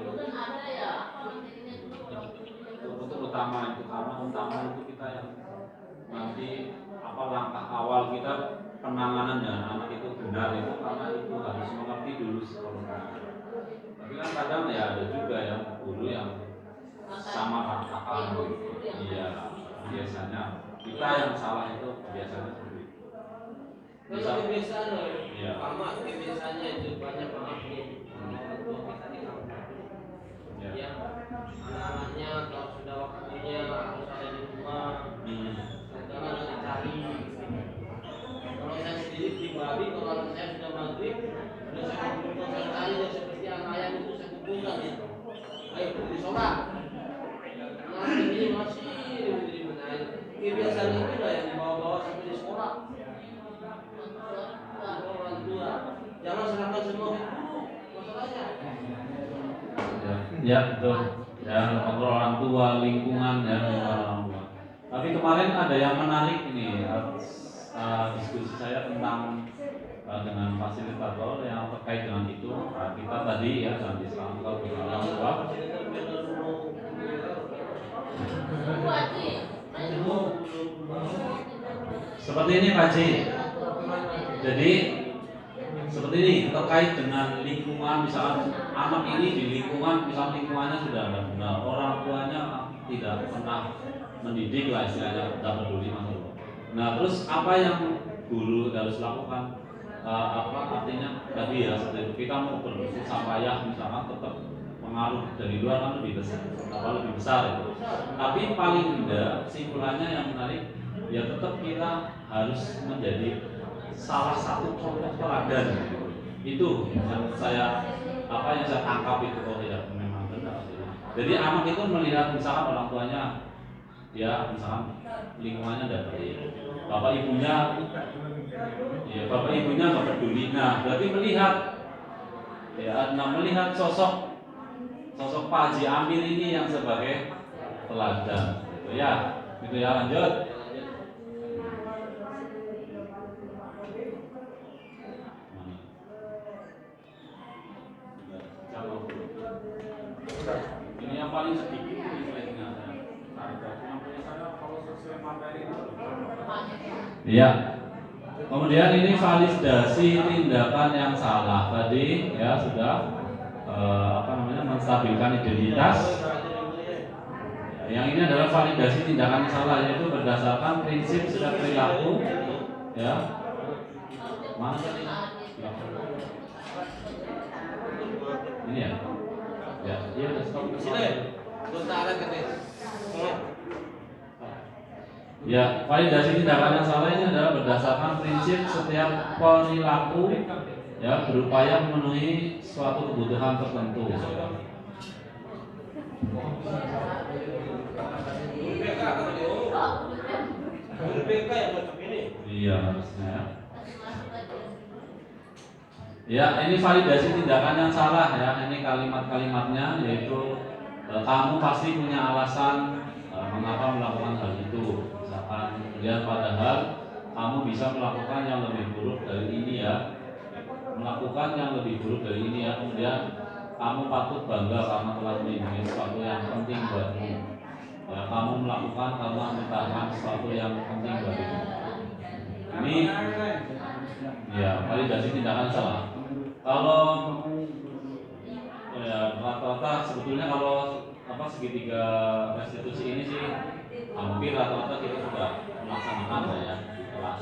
Speaker 1: itu utama itu kita yang nanti apa langkah awal kita penanganan dengan anak itu benar itu karena itu harus mengerti dulu psikologi. Tapi kan kadang ya ada juga yang guru yang sama kakak gitu. Iya, biasanya kita yang salah itu biasanya seperti itu.
Speaker 3: Kalau kebiasaan loh,
Speaker 1: Iya.
Speaker 3: sama kebiasaannya itu banyak banget nih. Kita di kampung.
Speaker 1: Ya.
Speaker 3: Ya, anak-anaknya kalau sudah waktunya harus ada di rumah, karena harus dicari. Kalau saya sendiri pribadi, kalau anak saya sudah maghrib, sudah saya kumpulkan, saya cari dan seperti anak ayam itu saya kumpulkan ya. Ayo pergi sholat. Nah ini masih di mana aja. Kebiasaan itu lah yang dibawa-bawa sampai di sekolah. Orang tua, jangan serahkan semua itu masalahnya.
Speaker 1: Ya betul. Ya kontrol orang tua, lingkungan ya orang tua. Tapi kemarin ada yang menarik ini diskusi saya tentang dengan fasilitator yang terkait dengan itu. Kita tadi ya jangan disangkal dengan orang tua. Seperti ini Pak Haji. Jadi seperti ini terkait dengan lingkungan, misalnya anak ini di lingkungan, misalnya lingkungannya sudah ada benar, orang tuanya tidak pernah mendidik lah istilahnya, tidak peduli masalah. Nah terus apa yang guru harus lakukan? Apa artinya tadi ya seperti itu kita mau bersusah payah misalnya tetap pengaruh dari luar kan lebih besar itu. Tapi paling tidak kesimpulannya yang menarik ya tetap kita harus menjadi salah satu contoh teladan. Itu yang saya tangkap itu. Oh ya, memang benar. Jadi anak itu melihat misalkan orang tuanya ya misalkan lingkungannya tidak baik, bapak ibunya nggak peduli. Nah berarti melihat sosok Pak Haji Amir ini yang sebagai teladan gitu ya lanjut. Ini yang paling sedikit ini slide-nya saya kalau sesuai materi itu. Iya. Kemudian ini validasi tindakan yang salah tadi ya sudah menstabilkan identitas. Yang ini adalah validasi tindakan yang salah, yaitu berdasarkan prinsip setiap perilaku ya. Mana tadi? Ini ya. Ya, dia udah stop.
Speaker 3: Sini. Bentar lagi.
Speaker 1: Ya, validasi tindakan yang salah ini adalah berdasarkan prinsip setiap perilaku ya berupaya memenuhi suatu kebutuhan tertentu. Iya harusnya. Ya, ini validasi tindakan yang salah ya. Ini kalimat-kalimatnya yaitu kamu pasti punya alasan mengapa melakukan hal itu. Misalkan kemudian padahal kamu bisa melakukan yang lebih buruk dari ini ya. Melakukan yang lebih buruk dari ini ya. Kemudian kamu patut bangga karena telah melindungi sesuatu yang penting buatmu. Ya, kamu melakukan karena mempertahankan sesuatu yang penting buatmu. Ini ya validasi tindakan salah. Kalau ya rata-rata sebetulnya kalau segitiga restitusi ini sih hampir rata-rata kita sudah melaksanakan ya di kelas.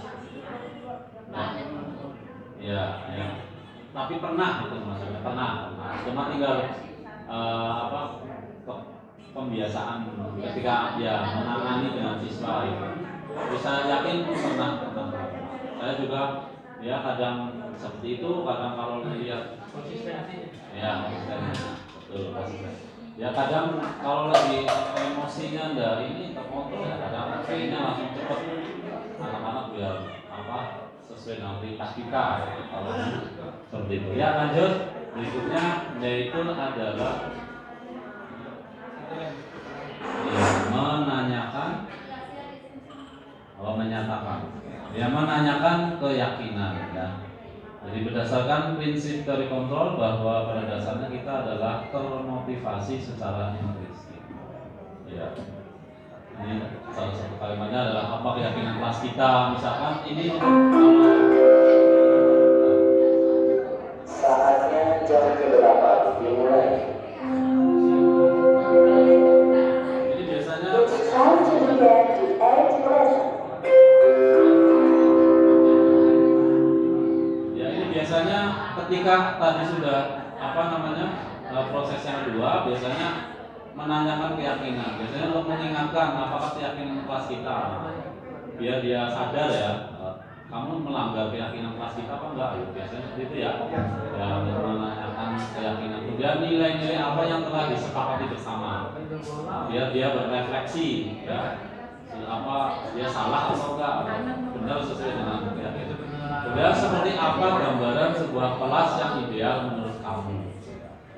Speaker 1: Ya. Tapi pernah itu maksudnya pernah. Cuma tinggal pembiasaan ketika ya menangani dengan siswa itu. Bisa yakin pernah. Saya juga ya kadang seperti itu, kadang kalau melihat konsistensi. Ya, betul konsistensi. Ya kadang kalau lagi emosinya ini terkontrol ya kadang kayaknya langsung cepet anak-anak biar sesuai dengan perintah kita kalau seperti itu. Ya lanjut berikutnya yaitu adalah menanyakan keyakinan ya. Jadi berdasarkan prinsip dari kontrol bahwa pada dasarnya kita adalah termotivasi secara intrinsik. Ya. Ini salah satu kalimatnya adalah apa keyakinan kelas kita. Misalkan ini
Speaker 9: saatnya jam berapa dimulai.
Speaker 1: Ini biasanya
Speaker 9: It's time to begin the 8th lesson.
Speaker 1: biasanya ketika tadi sudah proses yang kedua biasanya menanyakan keyakinan, biasanya untuk mengingatkan apakah keyakinan kelas kita biar dia sadar ya kamu melanggar keyakinan kelas kita apa enggak, biasanya seperti itu ya untuk menanyakan keyakinan, kemudian nilai-nilai apa yang telah disepakati bersama biar dia berefleksi ya dia salah atau enggak, benar sesuai dengan keyakinan. Kemudian seperti apa gambaran sebuah kelas yang ideal menurut kamu?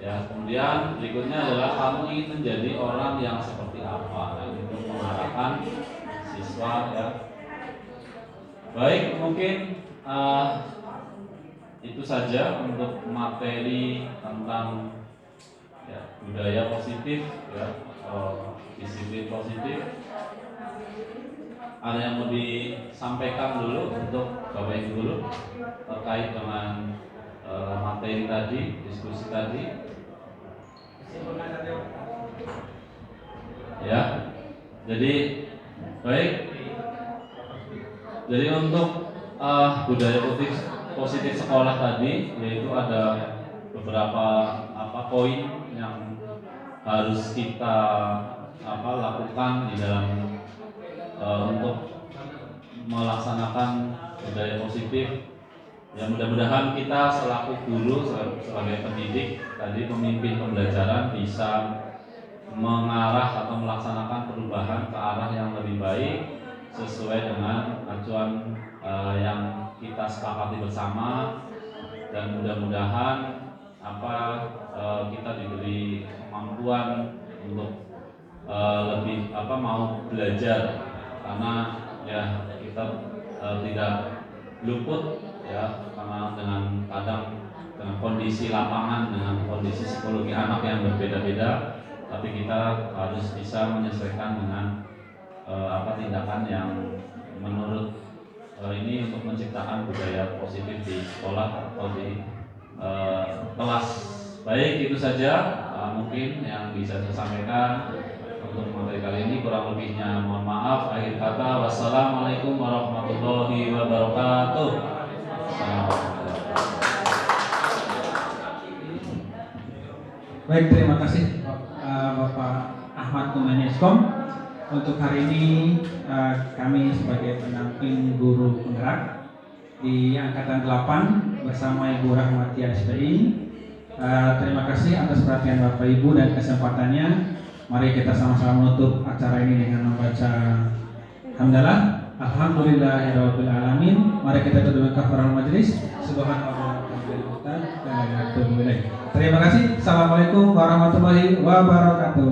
Speaker 1: Ya, kemudian berikutnya adalah kamu ingin menjadi orang yang seperti apa? Itu mengarahkan siswa ya. Baik, mungkin itu saja untuk materi tentang budaya positif ya, atau disiplin positif. Ada yang mau disampaikan dulu untuk Bapak Ibu dulu terkait dengan materi tadi, diskusi tadi. Ya, jadi baik. Jadi untuk budaya positif sekolah tadi, yaitu ada beberapa poin yang harus kita lakukan di dalam untuk melaksanakan budaya positif. Ya, mudah-mudahan kita selaku guru, sebagai pendidik, tadi pemimpin pembelajaran bisa mengarah atau melaksanakan perubahan ke arah yang lebih baik sesuai dengan acuan yang kita sepakati bersama, dan mudah-mudahan kita diberi kemampuan untuk lebih mau belajar, karena ya kita tidak luput ya, karena kadang dengan kondisi lapangan, dengan kondisi psikologi anak yang berbeda-beda, tapi kita harus bisa menyesuaikan dengan tindakan yang menurut ini untuk menciptakan budaya positif di sekolah atau di kelas. Baik, itu saja mungkin yang bisa saya sampaikan untuk materi kali ini. Kurang lebihnya mohon maaf. Akhir kata, wassalamualaikum warahmatullahi wabarakatuh.
Speaker 5: Baik, terima kasih Bapak Ahmad Kumaneskom. Untuk hari ini kami sebagai pendamping guru penggerak di angkatan 8 bersama Ibu Rahmatia SPI. Terima kasih atas perhatian Bapak Ibu dan kesempatannya. Mari kita sama-sama menutup acara ini dengan membaca hamdalah. Alhamdulillahirabbil alamin. Mari kita tutup kafarah majelis. Subhanallah walhamdulillah. Terima kasih. Assalamualaikum warahmatullahi wabarakatuh.